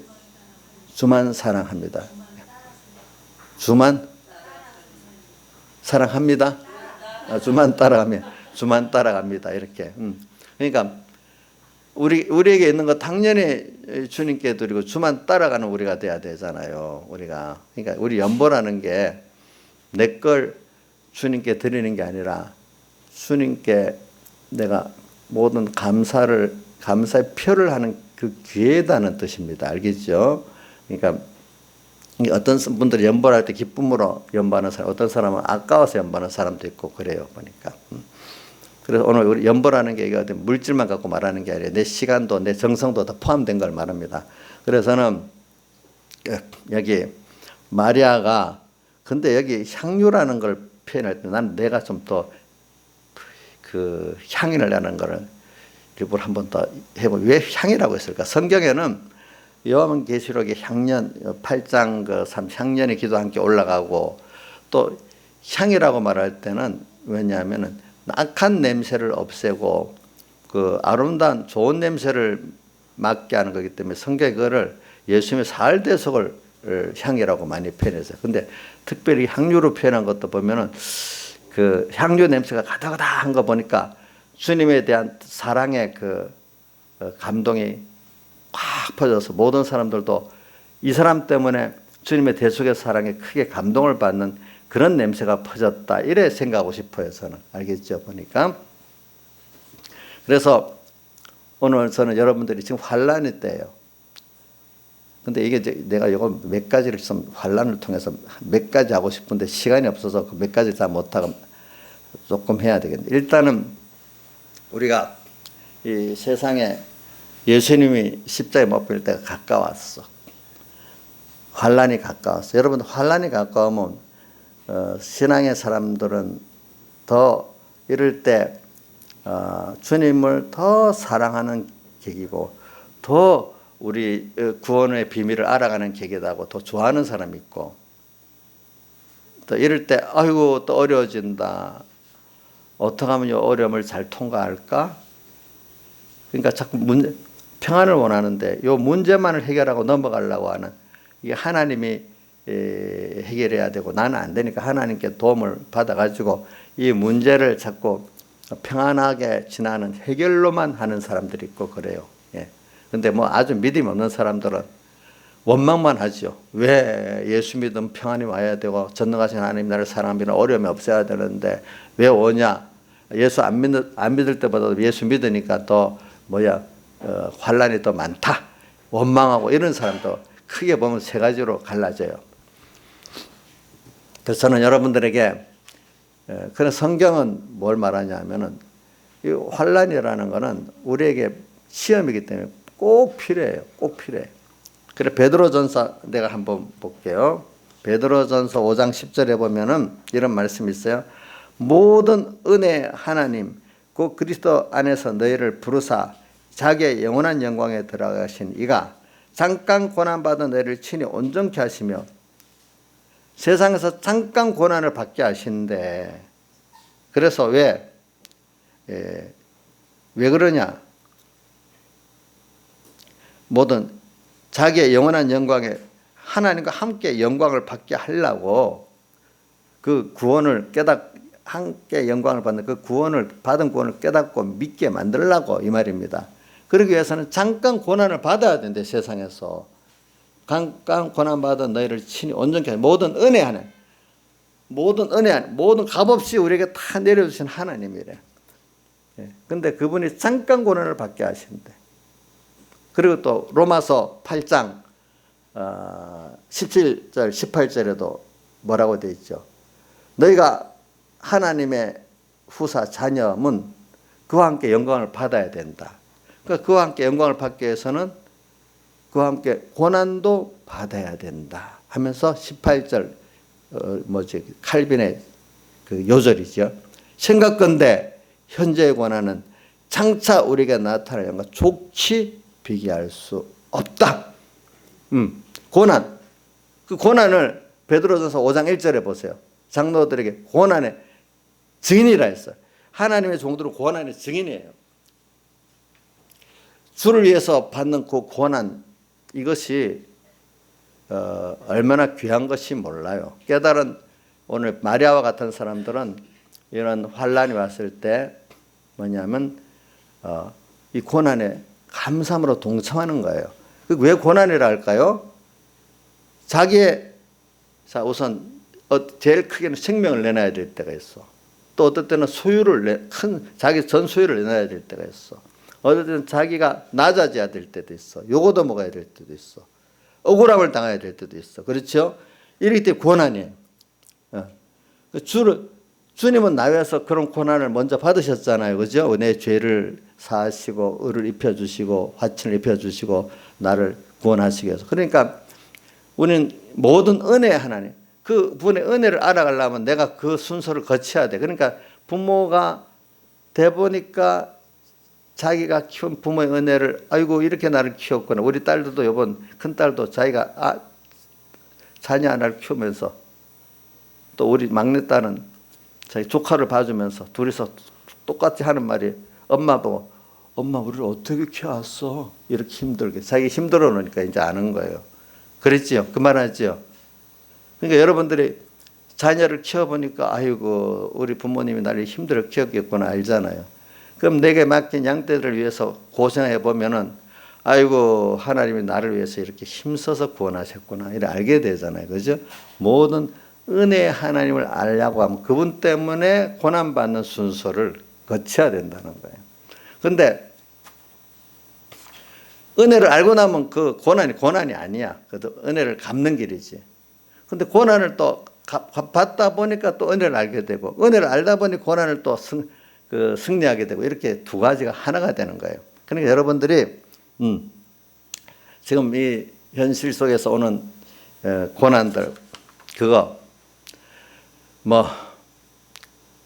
주만 사랑합니다. 주만 사랑합니다. 주만 따라갑니다. 이렇게. 그러니까 우리에게 있는 거 당연히 주님께 드리고 주만 따라가는 우리가 돼야 되잖아요. 우리가. 그러니까 우리 연보라는 게 내 걸 주님께 드리는 게 아니라 주님께 내가 모든 감사의 표를 하는 그 기회다는 뜻입니다. 알겠죠? 그러니까 어떤 분들이 연보할 때 기쁨으로 연보하는 사람, 어떤 사람은 아까워서 연보하는 사람도 있고 그래요. 보니까. 그래서 오늘 우리 연보라는 게 이거 물질만 갖고 말하는 게 아니라 내 시간도 내 정성도 다 포함된 걸 말합니다. 그래서는 여기 마리아가 근데 여기 향유라는 걸 표현할 때 나는 내가 좀 더 그 향이라는 거를 일부러 한 번 더 해보면 왜 향이라고 했을까? 성경에는 요한계시록의 향년 8장 그 3 향년의 기도 함께 올라가고 또 향이라고 말할 때는 왜냐하면은 악한 냄새를 없애고 그 아름다운 좋은 냄새를 맡게 하는 거기 때문에 성경에 그거를 예수님의 살대속을 향이라고 많이 표현했어요. 근데 특별히 향유로 표현한 것도 보면은 그 향유 냄새가 가다가다한 거 보니까 주님에 대한 사랑의 그 감동이 꽉 퍼져서 모든 사람들도 이 사람 때문에 주님의 대속의 사랑에 크게 감동을 받는 그런 냄새가 퍼졌다. 이래 생각하고 싶어요. 저는. 알겠죠? 보니까. 그래서 오늘 저는 여러분들이 지금 환란의 때예요. 근데 이게 내가 이거 몇 가지를 좀 환란을 통해서 몇 가지 하고 싶은데 시간이 없어서 그 몇 가지 다 못하고 조금 해야 되겠네. 일단은 우리가 이 세상에 예수님이 십자가에 못 박힐 때가 가까웠어. 환란이 가까웠어. 여러분 환란이 가까우면 신앙의 사람들은 더 이럴 때 주님을 더 사랑하는 계기고 더 우리 구원의 비밀을 알아가는 계기다고 더 좋아하는 사람이 있고 또 이럴 때 아이고 또 어려워진다. 어떻게 하면 이 어려움을 잘 통과할까? 그러니까 자꾸 평안을 원하는데 이 문제만을 해결하고 넘어가려고 하는 이게 하나님이 해결해야 되고 나는 안 되니까 하나님께 도움을 받아가지고 이 문제를 자꾸 평안하게 지나는 해결로만 하는 사람들이 있고 그래요. 예. 근데 뭐 아주 믿음이 없는 사람들은 원망만 하죠. 왜 예수 믿으면 평안이 와야 되고 전능하신 하나님 나를 사랑하면 어려움이 없어야 되는데 왜 오냐? 예수 안 믿을 때보다 예수 믿으니까 더 환란이 더 많다. 원망하고 이런 사람도 크게 보면 세 가지로 갈라져요. 그래서 저는 여러분들에게 그런 성경은 뭘 말하냐면은 이 환란이라는 거는 우리에게 시험이기 때문에 꼭 필요해요. 꼭 필요해. 그래 베드로전서 내가 한번 볼게요. 베드로전서 5장 10절에 보면은 이런 말씀이 있어요. 모든 은혜 하나님 그 그리스도 안에서 너희를 부르사 자기의 영원한 영광에 들어가신 이가 잠깐 고난받은 너희를 친히 온전케 하시며 세상에서 잠깐 고난을 받게 하시는데 그래서 왜 그러냐? 모든 자기의 영원한 영광에 하나님과 함께 영광을 받게 하려고 그 구원을 함께 영광을 받는 그 받은 구원을 깨닫고 믿게 만들려고 이 말입니다. 그러기 위해서는 잠깐 고난을 받아야 되는데 세상에서 잠깐 고난 받은 너희를 친히 온전케 하는 모든 은혜 안에 모든 값없이 우리에게 다 내려주신 하나님이래. 근데 그분이 잠깐 고난을 받게 하신대. 그리고 또 로마서 8장 17절 18절에도 뭐라고 되어 있죠. 너희가 하나님의 후사 자녀면 그와 함께 영광을 받아야 된다. 그러니까 그와 함께 영광을 받기 위해서는 그와 함께 고난도 받아야 된다 하면서 18절 칼빈의 그 요절이죠. 생각건대 현재의 고난은 장차 우리에게 나타날 영광과 좋게 비교할 수 없다. 고난. 그 고난을 베드로전서 5장 1절에 보세요. 장로들에게 고난의 증인이라 했어요. 하나님의 종들은 고난의 증인이에요. 주를 위해서 받는 그 고난, 이것이 얼마나 귀한 것이 몰라요. 깨달은 오늘 마리아와 같은 사람들은 이런 환란이 왔을 때 뭐냐면 이 고난에 감사함으로 동참하는 거예요. 왜 고난이라 할까요? 우선 제일 크게는 생명을 내놔야 될 때가 있어. 또 어떨 때는 자기 전 소유를 내놔야 될 때가 있어. 어떨 때는 자기가 낮아져야 될 때도 있어. 요거도 먹어야 될 때도 있어. 억울함을 당해야 될 때도 있어. 그렇죠? 이럴 때 고난이에요. 주님은 나 위해서 그런 고난을 먼저 받으셨잖아요. 그죠? 내 죄를 사하시고 의를 입혀주시고 화친을 입혀주시고 나를 구원하시기 위해서. 그러니까 우리는 모든 은혜 하나님, 그 분의 은혜를 알아가려면 내가 그 순서를 거쳐야 돼. 그러니까 부모가 돼보니까 자기가 키운 부모의 은혜를 아이고 이렇게 나를 키웠구나. 우리 딸들도 이번 큰딸도 자기가 자녀 하나를 키우면서 또 우리 막내딸은 자기 조카를 봐주면서 둘이서 똑같이 하는 말이 엄마 보고 엄마 우리를 어떻게 키워왔어? 이렇게 힘들게. 자기 힘들어 놓으니까 이제 아는 거예요. 그랬지요? 그 말 하지요? 그러니까 여러분들이 자녀를 키워보니까 아이고 우리 부모님이 나를 힘들어 키웠겠구나 알잖아요. 그럼 내게 맡긴 양떼들을 위해서 고생해 보면은 아이고 하나님이 나를 위해서 이렇게 힘써서 구원하셨구나 이렇게 알게 되잖아요. 그죠? 모든 은혜의 하나님을 알려고 하면 그분 때문에 고난받는 순서를 거쳐야 된다는 거예요. 그런데 은혜를 알고 나면 그 고난이 아니야. 그래도 은혜를 갚는 길이지. 근데 고난을 또 받다 보니까 또 은혜를 알게 되고 은혜를 알다 보니 고난을 또 승리하게 되고 이렇게 두 가지가 하나가 되는 거예요. 그러니까 여러분들이 지금 이 현실 속에서 오는 고난들 그거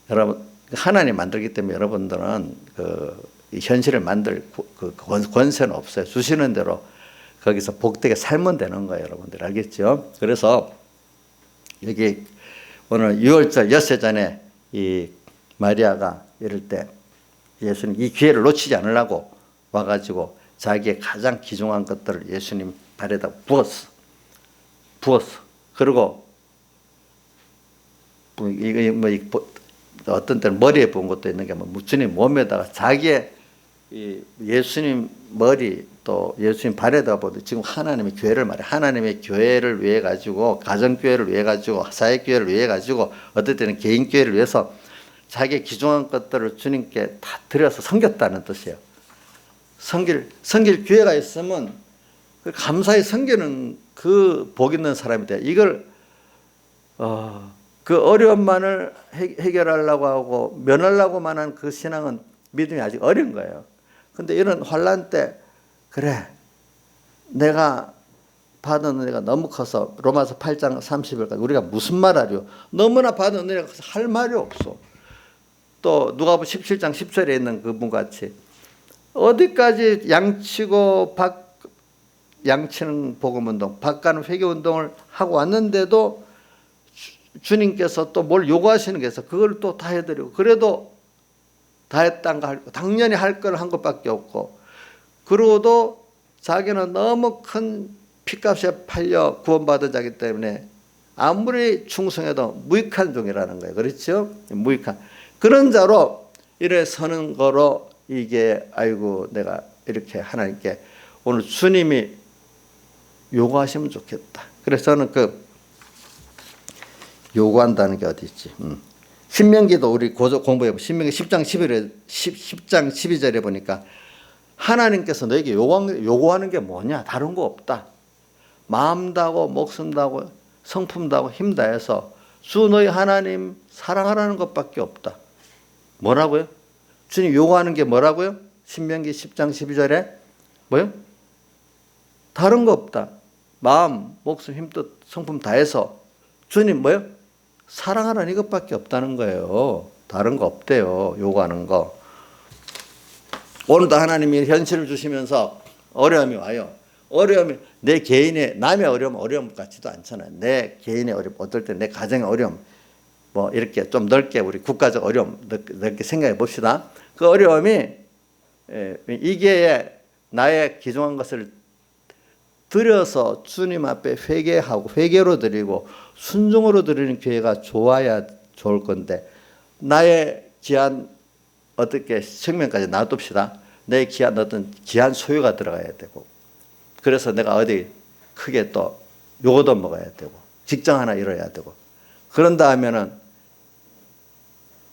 여러분 하나님 만들기 때문에 여러분들은 이 현실을 만들 그 권세는 없어요. 주시는 대로 거기서 복되게 살면 되는 거예요. 여러분들 알겠죠? 그래서 여기 오늘 6월절 엿새 전에 이 마리아가 이럴 때 예수님 이 기회를 놓치지 않으려고 와가지고 자기의 가장 귀중한 것들을 예수님 발에다 부었어. 그리고 어떤 때는 머리에 부은 것도 있는 게 주님 몸에다가 자기의 예수님 머리 또 예수님 발에다 보도 지금 하나님의 교회를 말해. 하나님의 교회를 위해 가지고 가정교회를 위해 가지고 사회교회를 위해 가지고 어떨 때는 개인교회를 위해서 자기의 귀중한 것들을 주님께 다 드려서 섬겼다는 뜻이에요. 섬길 기회가 있으면 감사히 섬기는 그 복 있는 사람이 돼. 이걸 그 어려움만을 해결하려고 하고 면하려고만 한 그 신앙은 믿음이 아직 어린 거예요. 근데 이런 환란 때 그래 내가 받은 은혜가 너무 커서 로마서 8장 30절까지 우리가 무슨 말하려 너무나 받은 은혜가 커서 할 말이 없어. 또 누가복음 17장 10절에 있는 그분같이 어디까지 양치는 복음운동 바가는 회개운동을 하고 왔는데도 주님께서 또 뭘 요구하시는 게 있어. 그걸 또 다 해드리고 그래도 다 했단가 할 거 당연히 할 걸 한 것밖에 없고 그러고도 자기는 너무 큰 피값에 팔려 구원받은 자이기 때문에 아무리 충성해도 무익한 종이라는 거예요. 그렇죠? 무익한 그런 자로 이래 서는 거로 이게 아이고 내가 이렇게 하나님께 오늘 주님이 요구하시면 좋겠다. 그래서 저는 그 요구한다는 게 어디 있지? 신명기도 우리 공부해 보면 신명기 10장 12절에 보니까 하나님께서 너에게 요구하는 게 뭐냐? 다른 거 없다. 마음 다하고 목숨 다하고 성품 다하고 힘 다해서 주 너희 하나님 사랑하라는 것밖에 없다. 뭐라고요? 주님 요구하는 게 뭐라고요? 신명기 10장 12절에 뭐요? 다른 거 없다. 마음, 목숨, 힘, 뜻, 성품 다해서 주님 뭐요? 사랑하라는 이것밖에 없다는 거예요. 다른 거 없대요. 요구하는 거. 오늘도 하나님이 현실을 주시면서 어려움이 와요. 어려움이 내 개인의 남의 어려움 같지도 않잖아요. 내 개인의 어려움, 어떨 때 내 가정의 어려움, 뭐 이렇게 좀 넓게 우리 국가적 어려움 넓게 생각해 봅시다. 그 어려움이 이게 나의 기중한 것을 드려서 주님 앞에 회개하고 회개로 드리고 순종으로 드리는 기회가 좋아야 좋을 건데 나의 귀한 어떻게 생명까지 놔둡시다. 내 귀한 어떤 귀한 소유가 들어가야 되고 그래서 내가 어디 크게 또 요거도 먹어야 되고 직장 하나 이뤄야 되고 그런다 하면은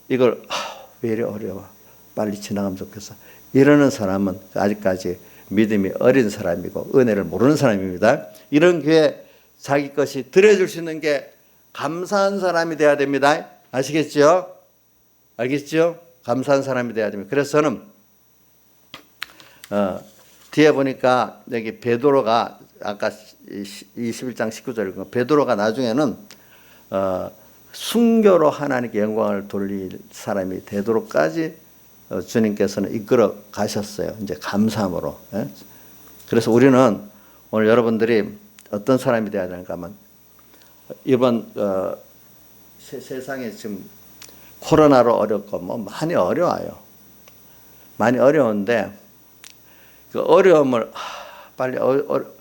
이걸 왜 이래 어려워 빨리 지나가면 좋겠어 이러는 사람은 아직까지 믿음이 어린 사람이고 은혜를 모르는 사람입니다. 이런 기회에 자기 것이 드려줄 수 있는 게 감사한 사람이 돼야 됩니다. 아시겠죠? 알겠죠? 감사한 사람이 돼야 됩니다. 그래서 저는 뒤에 보니까 여기 베드로가 아까 21장 19절 베드로가 나중에는 순교로 하나님께 영광을 돌릴 사람이 되도록까지 주님께서는 이끌어 가셨어요. 이제 감사함으로. 그래서 우리는 오늘 여러분들이 어떤 사람이 되어야 되는가 하면 이번 세상에 지금 코로나로 어렵고 뭐 많이 어려워요. 많이 어려운데 그 어려움을 빨리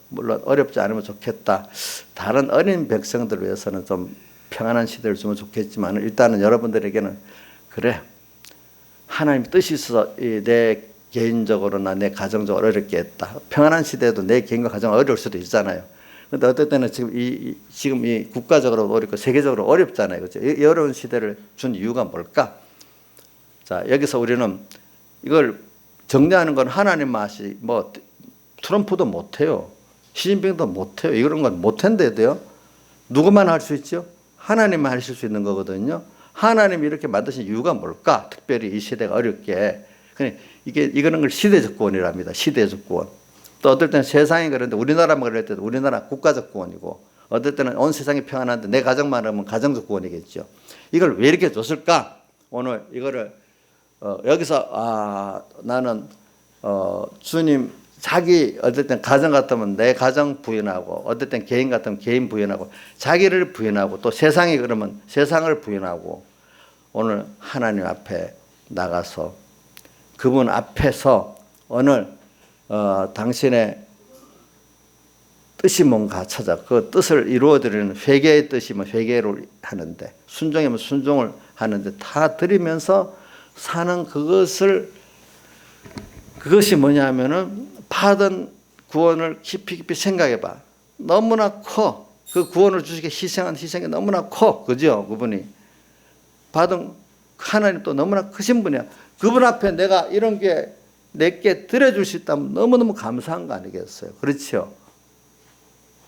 물론 어렵지 않으면 좋겠다. 다른 어린 백성들 위해서는 좀 평안한 시대를 주면 좋겠지만 일단은 여러분들에게는 그래 하나님 뜻이 있어서 내 개인적으로나 내 가정적으로 어렵게 했다. 평안한 시대에도 내 개인과 가정 어려울 수도 있잖아요. 그런데 어떨 때는 지금 이 국가적으로 어렵고 세계적으로 어렵잖아요. 그렇죠? 이 어려운 시대를 준 이유가 뭘까? 자, 여기서 우리는 이걸 정리하는 건 하나님 맛이 뭐 트럼프도 못해요. 시진핑도 못해요. 이런 건 못한대도요. 누구만 할 수 있죠? 하나님만 하실 수 있는 거거든요. 하나님이 이렇게 만드신 이유가 뭘까? 특별히 이 시대가 어렵게. 이거는 걸 시대적 구원이랍니다. 시대적 구원. 또 어떨 때는 세상이 그런데 우리나라만 그럴 때도 우리나라 국가적 구원이고 어떨 때는 온 세상이 평안한데 내 가정만 하면 가정적 구원이겠죠. 이걸 왜 이렇게 줬을까? 오늘 이거를 여기서 나는 주님 자기 어떨 땐 가정 같으면 내 가정 부인하고 어떨 땐 개인 같으면 개인 부인하고 자기를 부인하고 또 세상이 그러면 세상을 부인하고 오늘 하나님 앞에 나가서 그분 앞에서 오늘 당신의 뜻이 뭔가 찾아 그 뜻을 이루어드리는 회개의 뜻이면 회개를 하는데 순종이면 순종을 하는데 다 드리면서 사는 그것이 뭐냐면은 받은 구원을 깊이 생각해 봐. 너무나 커. 그 구원을 주시게 희생한 희생이 너무나 커. 그죠? 그분이. 받은 하나님 또 너무나 크신 분이야. 그분 앞에 내가 이런 게 내게 드려줄 수 있다면 너무너무 감사한 거 아니겠어요? 그렇죠?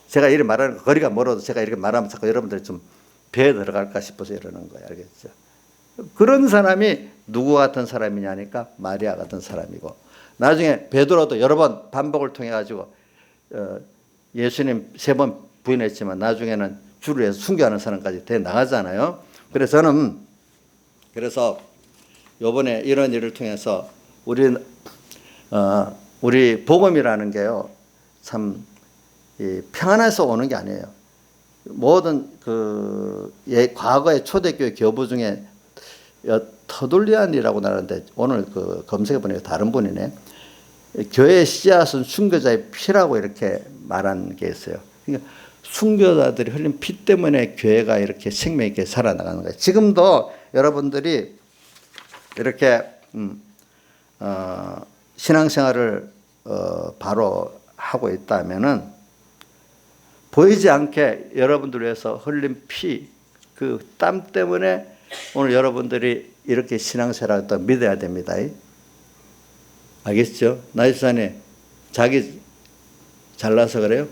제가 이렇게 말하는 거 거리가 멀어도 제가 이렇게 말하면 자꾸 여러분들이 좀 배에 들어갈까 싶어서 이러는 거예요. 알겠죠? 그런 사람이 누구 같은 사람이냐니까 마리아 같은 사람이고 나중에 베드로도 여러 번 반복을 통해 가지고 예수님 3번 부인했지만 나중에는 주를 위해서 순교하는 사람까지 돼 나가잖아요. 그래서 저는 이번에 이런 일을 통해서 우리 복음이라는 게요 참 평안해서 오는 게 아니에요. 모든 과거의 초대교회 교부 중에 터둘리안이라고 나는데 오늘 검색해 보니까 다른 분이네. 교회의 씨앗은 순교자의 피라고 이렇게 말한 게 있어요. 그러니까 순교자들이 흘린 피 때문에 교회가 이렇게 생명 있게 살아나가는 거예요. 지금도 여러분들이 이렇게 신앙생활을 바로 하고 있다면은 보이지 않게 여러분들 위해서 흘린 피, 그 땀 때문에 오늘 여러분들이 이렇게 신앙생활을 또 믿어야 됩니다. 알겠죠? 나이스사님, 자기 잘나서 그래요?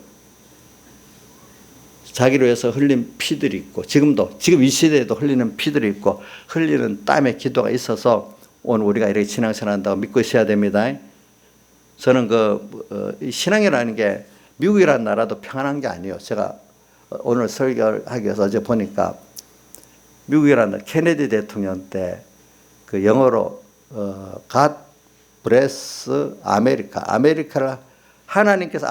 자기를 위해서 흘린 피들이 있고, 지금 이 시대에도 흘리는 피들이 있고, 흘리는 땀의 기도가 있어서 오늘 우리가 이렇게 신앙생활 한다고 믿고 있어야 됩니다. 저는 신앙이라는 게 미국이라는 나라도 평안한 게 아니에요. 제가 오늘 설교하기 위해서 어제 보니까 미국이라는 나라, 케네디 대통령 때 그 영어로 God bless America. 아메리카를 하나님께서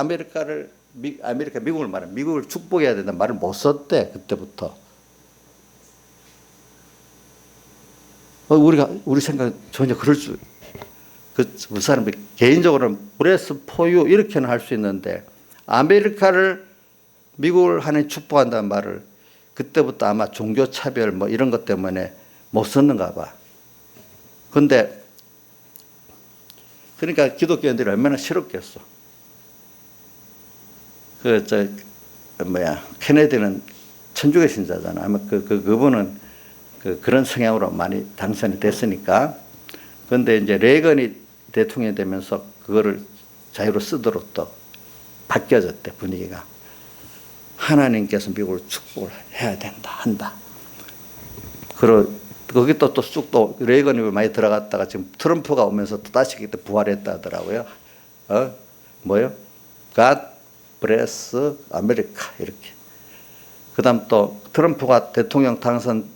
미국을 말해 미국을 축복해야 된다는 말을 못 썼대. 그때부터. 우리 생각 전혀 그럴 수. 그 사람이 개인적으로는 bless for you 이렇게는 할 수 있는데 아메리카를 미국을 하나님 축복한다는 말을 그때부터 아마 종교 차별 뭐 이런 것 때문에 못 썼는가 봐. 근데 그러니까 기독교인들이 얼마나 싫었겠어. 케네디는 천주교 신자잖아. 아마 그분은 그런 성향으로 많이 당선이 됐으니까. 그런데 이제 레이건이 대통령이 되면서 그거를 자유로 쓰도록 또 바뀌어졌대, 분위기가. 하나님께서 미국을 축복을 해야 된다, 한다. 거기 또 쑥 또 레이건이 많이 들어갔다가 지금 트럼프가 오면서 또 다시 그때 부활했다 하더라고요. 뭐요? God bless America. 이렇게. 그 다음 또 트럼프가 대통령 당선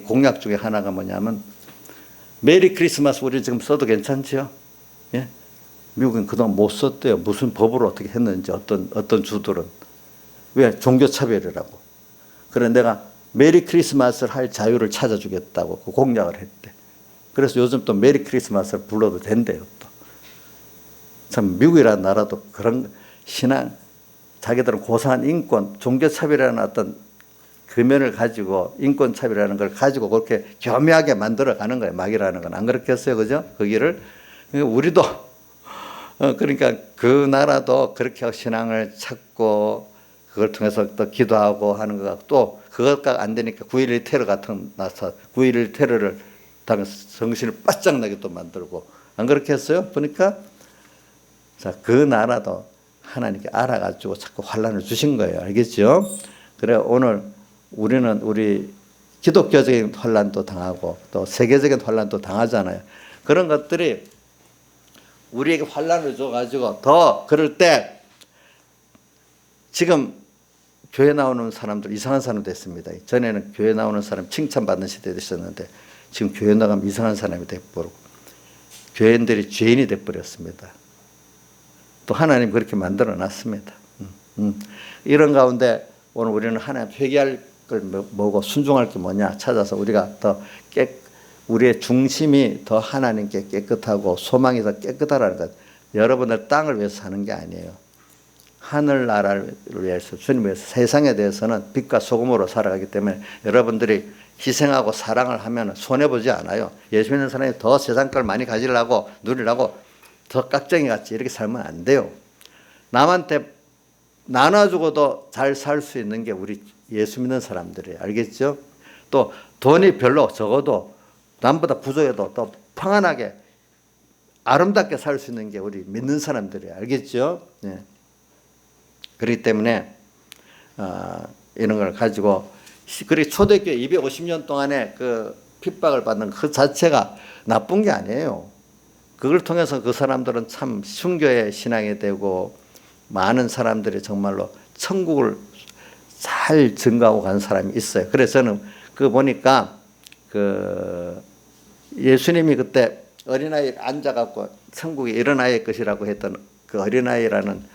공약 중에 하나가 뭐냐면 메리 크리스마스 우리 지금 써도 괜찮지요? 예? 미국은 그동안 못 썼대요. 무슨 법으로 어떻게 했는지 어떤 주들은. 왜? 종교차별이라고. 그래 내가 메리 크리스마스를 할 자유를 찾아주겠다고 그 공약을 했대. 그래서 요즘 또 메리 크리스마스를 불러도 된대요. 또. 참 미국이라는 나라도 그런 신앙, 자기들은 고상한 인권, 종교차별이라는 어떤 금연을 가지고 인권차별이라는 걸 가지고 그렇게 교묘하게 만들어가는 거예요. 막이라는 건. 안 그렇겠어요? 그죠? 그 길을. 우리도 그러니까 그 나라도 그렇게 신앙을 찾고 그걸 통해서 또 기도하고 하는 것 같고 또 그것가 안 되니까 9.11 테러 같은 나서 9.11 테러를 당해서 정신을 바짝 나게 또 만들고 안 그렇게 했어요? 보니까 자, 그 나라도 하나님께 알아가지고 자꾸 환란을 주신 거예요. 알겠죠? 그래 오늘 우리는 우리 기독교적인 환란도 당하고 또 세계적인 환란도 당하잖아요. 그런 것들이 우리에게 환란을 줘가지고 더 그럴 때 지금 교회 나오는 사람들 이상한 사람 됐습니다. 전에는 교회 나오는 사람 칭찬받는 시대에 있었는데 지금 교회 나가면 이상한 사람이 돼버리고 교인들이 죄인이 돼버렸습니다. 또 하나님 그렇게 만들어 놨습니다. 이런 가운데 오늘 우리는 하나님 회개할 걸 뭐고 순종할 게 뭐냐 찾아서 우리가 더 우리의 중심이 더 하나님께 깨끗하고 소망이 더 깨끗하라는 것. 여러분들 땅을 위해서 사는 게 아니에요. 하늘나라를 위해서 주님을 위해서 세상에 대해서는 빛과 소금으로 살아가기 때문에 여러분들이 희생하고 사랑을 하면 손해보지 않아요. 예수 믿는 사람이 더 세상 걸 많이 가지려고 누리려고 더 깍쟁이 같이 이렇게 살면 안 돼요. 남한테 나눠주고도 잘 살 수 있는 게 우리 예수 믿는 사람들이에요. 알겠죠? 또 돈이 별로 적어도 남보다 부족해도 또 평안하게 아름답게 살 수 있는 게 우리 믿는 사람들이에요. 알겠죠? 네. 그렇기 때문에 이런 걸 가지고 그리고 초대교회 250년 동안에 그 핍박을 받는 그 자체가 나쁜 게 아니에요. 그걸 통해서 그 사람들은 참 순교의 신앙이 되고 많은 사람들이 정말로 천국을 잘 증거하고 간 사람이 있어요. 그래서 저는 그거 보니까 그 예수님이 그때 어린아이 앉아갖고 천국이 어린아이의 것이라고 했던 그 어린아이라는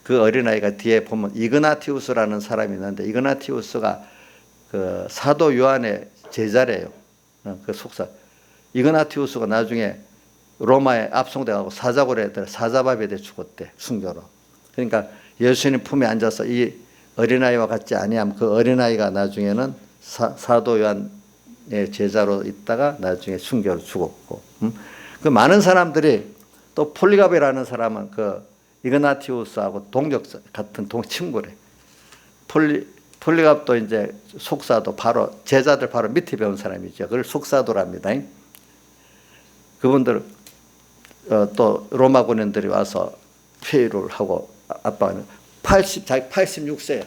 그 어린아이가 뒤에 보면 이그나티우스라는 사람이 있는데 이그나티우스가 그 사도 요한의 제자래요. 그 속사. 이그나티우스가 나중에 로마에 압송돼가고 사자굴에 사자밥에 대 죽었대. 순교로. 그러니까 예수님 품에 앉아서 이 어린아이와 같지 아니함, 그 어린아이가 나중에는 사도 요한의 제자로 있다가 나중에 순교로 죽었고, 그 많은 사람들이 또 폴리갑이라는 사람은 그 이그나티우스하고 동력 같은 친구래. 폴리갑도 이제 속사도 바로 제자들 바로 밑에 배운 사람이죠. 그걸 속사도랍니다. 그분들 또 로마 군인들이 와서 회유를 하고 아빠는 86세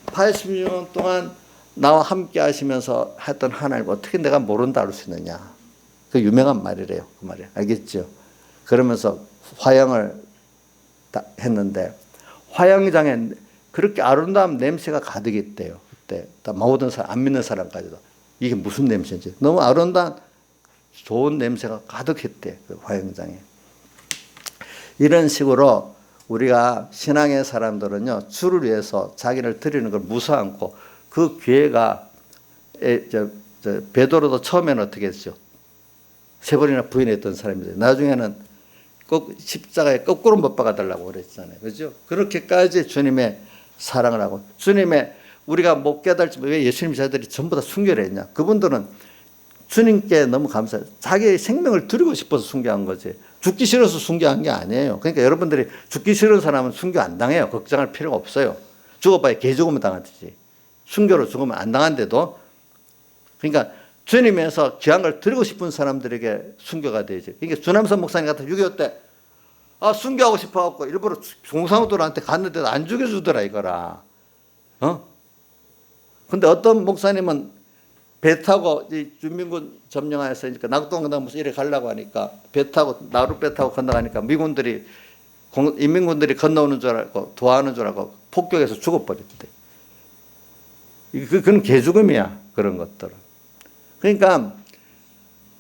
86년 동안 나와 함께 하시면서 했던 하나님 어떻게 내가 모른다 할 수 있느냐. 그 유명한 말이래요. 그 말이 알겠죠. 그러면서 화형을 했는데 화형장에 그렇게 아름다운 냄새가 가득했대요. 그때 모든 사람, 안 믿는 사람까지도 이게 무슨 냄새인지 너무 아름다운 좋은 냄새가 가득했대. 그 화형장에. 이런 식으로 우리가 신앙의 사람들은요, 주를 위해서 자기를 드리는 걸 무서워하고 그 기회가 베드로도 처음에는 어떻게 했죠? 3번이나 부인했던 사람인데 나중에는 꼭 십자가에 거꾸로 못 박아달라고 그랬잖아요. 그렇죠? 그렇게까지 주님의 사랑을 하고 주님의 우리가 못 깨달지 왜 예수님 자들이 전부 다 순교를 했냐? 그분들은 주님께 너무 감사해요. 자기의 생명을 드리고 싶어서 순교한 거지. 죽기 싫어서 순교한 게 아니에요. 그러니까 여러분들이 죽기 싫은 사람은 순교 안 당해요. 걱정할 필요가 없어요. 죽어봐야 개 죽으면 당하듯이. 순교로 죽으면 안 당한데도. 그러니까 주님에서 귀한 걸 드리고 싶은 사람들에게 순교가 되지. 그러니까 주남선 목사님 같은 6.25 때 순교하고 싶어갖고 일부러 공산党들한테 갔는데도 안 죽여주더라 이거라. 근데 어떤 목사님은 배 타고 준민군 점령하에서 낙동강 무슨 이래 가려고 하니까 배 타고 나룻배 타고 건너가니까 미군들이 인민군들이 건너오는 줄 알고 도와하는 줄 알고 폭격해서 죽어버렸대. 그건 개죽음이야. 그런 것들은. 그러니까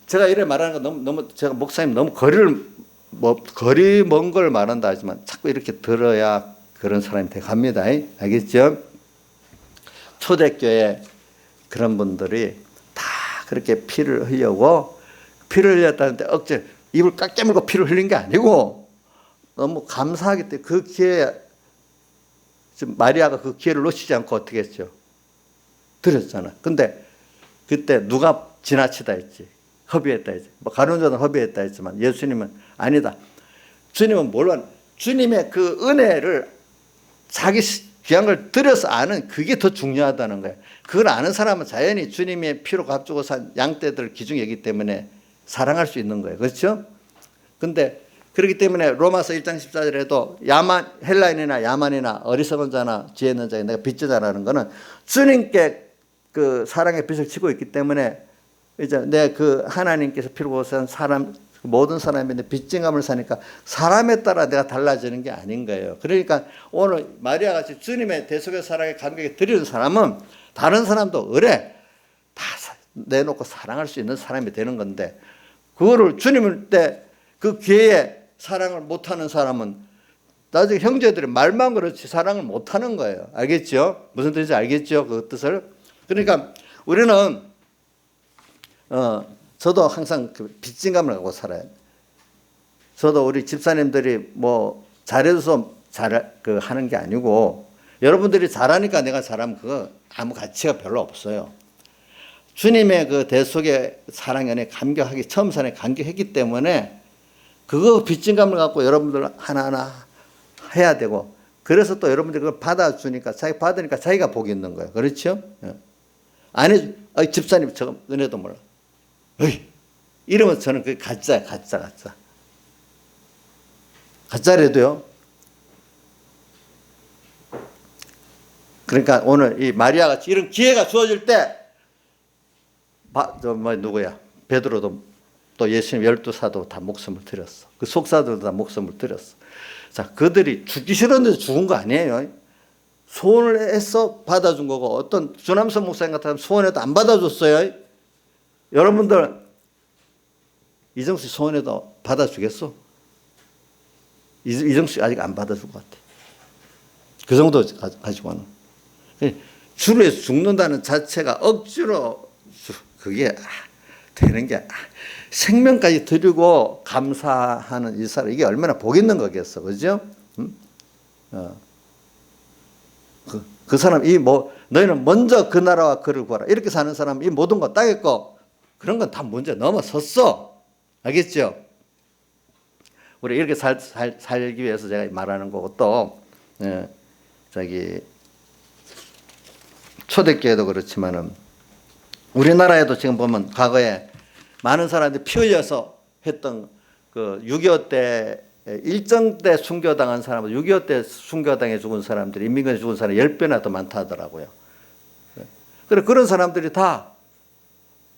제가 이래 말하는 거 너무 제가 목사님 너무 거리 먼 걸 말한다 하지만 자꾸 이렇게 들어야 그런 사람이 돼 갑니다. 알겠죠? 초대교회 그런 분들이 다 그렇게 피를 흘려고 피를 흘렸다는데 억제 입을 꽉 깨물고 피를 흘린 게 아니고 너무 감사하기 때문에 그 기회에 지금 마리아가 그 기회를 놓치지 않고 어떻게 했죠? 드렸잖아. 근데 그때 누가 지나치다 했지? 허비했다 했지. 가룟유다는 허비했다 했지만 예수님은 아니다. 주님은 몰라. 주님의 그 은혜를 자기 귀한 걸 들여서 아는 그게 더 중요하다는 거예요. 그걸 아는 사람은 자연히 주님의 피로 값주고 산 양떼들 기중에 있기 때문에 사랑할 수 있는 거예요. 그렇죠? 근데 그렇기 때문에 로마서 1장 14절에도 헬라인이나 야만이나 어리석은 자나 지혜 있는 자에 내가 빚지자라는 거는 주님께 그 사랑의 빚을 지고 있기 때문에 이제 내 그 하나님께서 피로 산 사람 모든 사람인데 빚진감을 사니까 사람에 따라 내가 달라지는 게 아닌 거예요. 그러니까 오늘 마리아 같이 주님의 대속의 사랑에 감격에 드리는 사람은 다른 사람도 의뢰 다 내놓고 사랑할 수 있는 사람이 되는 건데 그거를 주님을 때 그 기회에 사랑을 못하는 사람은 나중에 형제들이 말만 그렇지 사랑을 못하는 거예요. 알겠죠? 무슨 뜻인지 알겠죠? 그 뜻을. 그러니까 우리는 저도 항상 그 빚진감을 갖고 살아요. 저도 우리 집사님들이 뭐 잘해줘서 하는 게 아니고 여러분들이 잘하니까 내가 잘하면 그거 아무 가치가 별로 없어요. 주님의 그 대속의 사랑 연에 감격하기 처음 사랑에 감격했기 때문에 그거 빚진감을 갖고 여러분들 하나하나 해야 되고 그래서 또 여러분들이 그걸 받아주니까 자기 받으니까 자기가 복이 있는 거예요. 그렇죠? 아니 집사님 저거 은혜도 몰라. 어이, 이러면 저는 그게 가짜야. 가짜래도요. 그러니까 오늘 이 마리아 같이 이런 기회가 주어질 때 누구야? 베드로도 또 예수님 12사도 다 목숨을 드렸어. 그 속사들도 다 목숨을 드렸어. 자, 그들이 죽기 싫었는데 죽은 거 아니에요. 소원을 해서 받아준 거고 어떤 주남선 목사님 같은 소원해도 안 받아줬어요. 여러분들 이정수 소원해도 받아주겠어? 이정수 아직 안 받아줄 것 같아. 그 정도 가지고는. 주를 위해서 죽는다는 자체가 억지로 그게 되는 게 생명까지 드리고 감사하는 이 사람 이게 얼마나 복 있는 거겠어. 그죠? 그 사람 너희는 먼저 그 나라와 그를 구하라. 이렇게 사는 사람 이 모든 거 땅에 거 그런 건 다 문제 넘어섰어. 알겠죠? 우리 이렇게 살기 위해서 제가 말하는 거고 또 초대교회도 그렇지만은 우리나라에도 지금 보면 과거에 많은 사람들이 피 흘려서 했던 그 6.25 때 일정 때 순교당한 사람은 6.25 때 순교당해 죽은 사람들이 인민군에 죽은 사람이 10배나 더 많다 하더라고요. 그래 그런 사람들이 다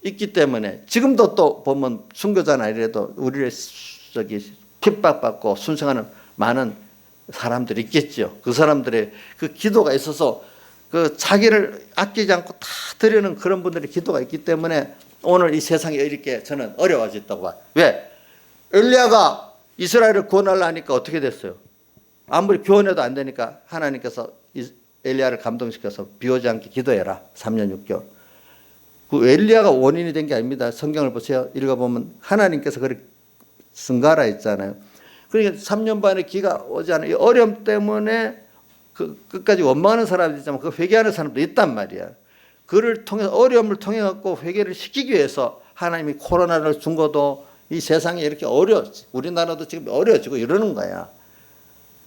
있기 때문에 지금도 또 보면 순교자나 이래도 우리를 핍박받고 순응하는 많은 사람들이 있겠죠. 그 사람들의 그 기도가 있어서 그 자기를 아끼지 않고 다 드리는 그런 분들의 기도가 있기 때문에 오늘 이 세상이 이렇게 저는 어려워졌다고 봐요. 왜? 엘리야가 이스라엘을 구원하려 하니까 어떻게 됐어요? 아무리 교훈해도 안 되니까 하나님께서 엘리야를 감동시켜서 비 오지 않게 기도해라. 3년 6개월. 그 엘리야가 원인이 된 게 아닙니다. 성경을 보세요. 읽어보면 하나님께서 그렇게 승가라 했잖아요. 그러니까 3년 반의 기가 오지 않아요. 이 어려움 때문에 끝까지 원망하는 사람도 있지만 그 회개하는 사람도 있단 말이야. 그를 통해 어려움을 통해 갖고 회개를 시키기 위해서 하나님이 코로나를 준 것도 이 세상이 이렇게 우리나라도 지금 어려워지고 이러는 거야.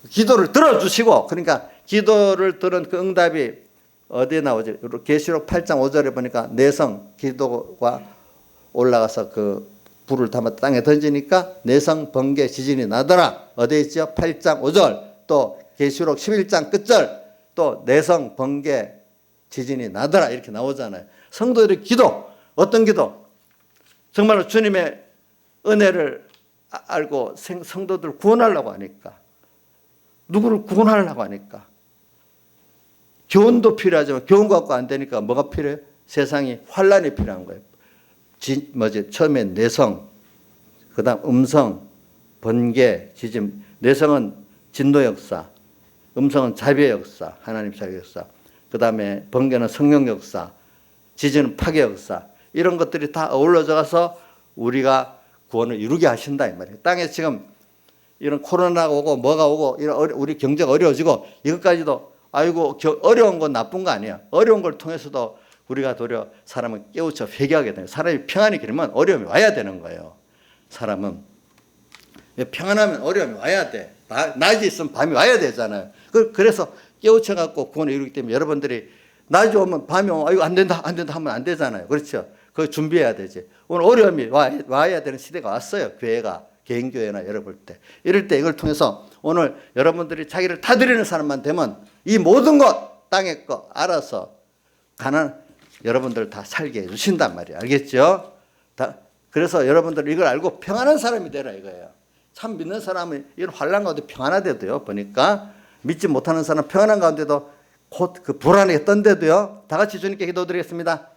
기도를 들어주시고 그러니까 기도를 들은 그 응답이 어디에 나오지? 계시록 8장 5절에 보니까 내성 기도가 올라가서 그 불을 담아 땅에 던지니까 내성 번개 지진이 나더라. 어디에 있죠? 8장 5절 또 계시록 11장 끝절 또 내성 번개 지진이 나더라 이렇게 나오잖아요. 성도들의 기도 어떤 기도? 정말로 주님의 은혜를 알고 성도들 구원하려고 하니까 누구를 구원하려고 하니까 교훈도 필요하지만 교훈 갖고 안 되니까 뭐가 필요해요? 세상이 환란이 필요한 거예요. 처음에 내성, 그 다음 음성, 번개, 지진. 내성은 진노 역사, 음성은 자비의 역사, 하나님 자비의 역사. 그 다음에 번개는 성령 역사, 지진은 파괴 역사. 이런 것들이 다 어우러져 가서 우리가 구원을 이루게 하신다 이 말이에요. 땅에 지금 이런 코로나가 오고 뭐가 오고 우리 경제가 어려워지고 이것까지도 아이고 어려운 건 나쁜 거 아니야. 어려운 걸 통해서도 우리가 도리어 사람은 깨우쳐 회개하게 되는 사람이 평안이 길면 어려움이 와야 되는 거예요. 사람은 평안하면 어려움이 와야 돼. 낮이 있으면 밤이 와야 되잖아요. 그래서 깨우쳐 갖고 구원을 이루기 때문에 여러분들이 낮이 오면 밤이 오면 아이고 안 된다 하면 안 되잖아요. 그렇죠? 그걸 준비해야 되지. 오늘 어려움이 와야 되는 시대가 왔어요. 교회가 개인교회나 열어볼 때. 이럴 때 이걸 통해서 오늘 여러분들이 자기를 다 드리는 사람만 되면 이 모든 것 땅의 거 알아서 여러분들 다 살게 해주신단 말이에요. 알겠죠? 그래서 여러분들 이걸 알고 평안한 사람이 되라 이거예요. 참 믿는 사람은 이런 환난 가운데 평안하대도요. 보니까 믿지 못하는 사람 평안한 가운데도 곧 그 불안했던데도요. 다 같이 주님께 기도드리겠습니다.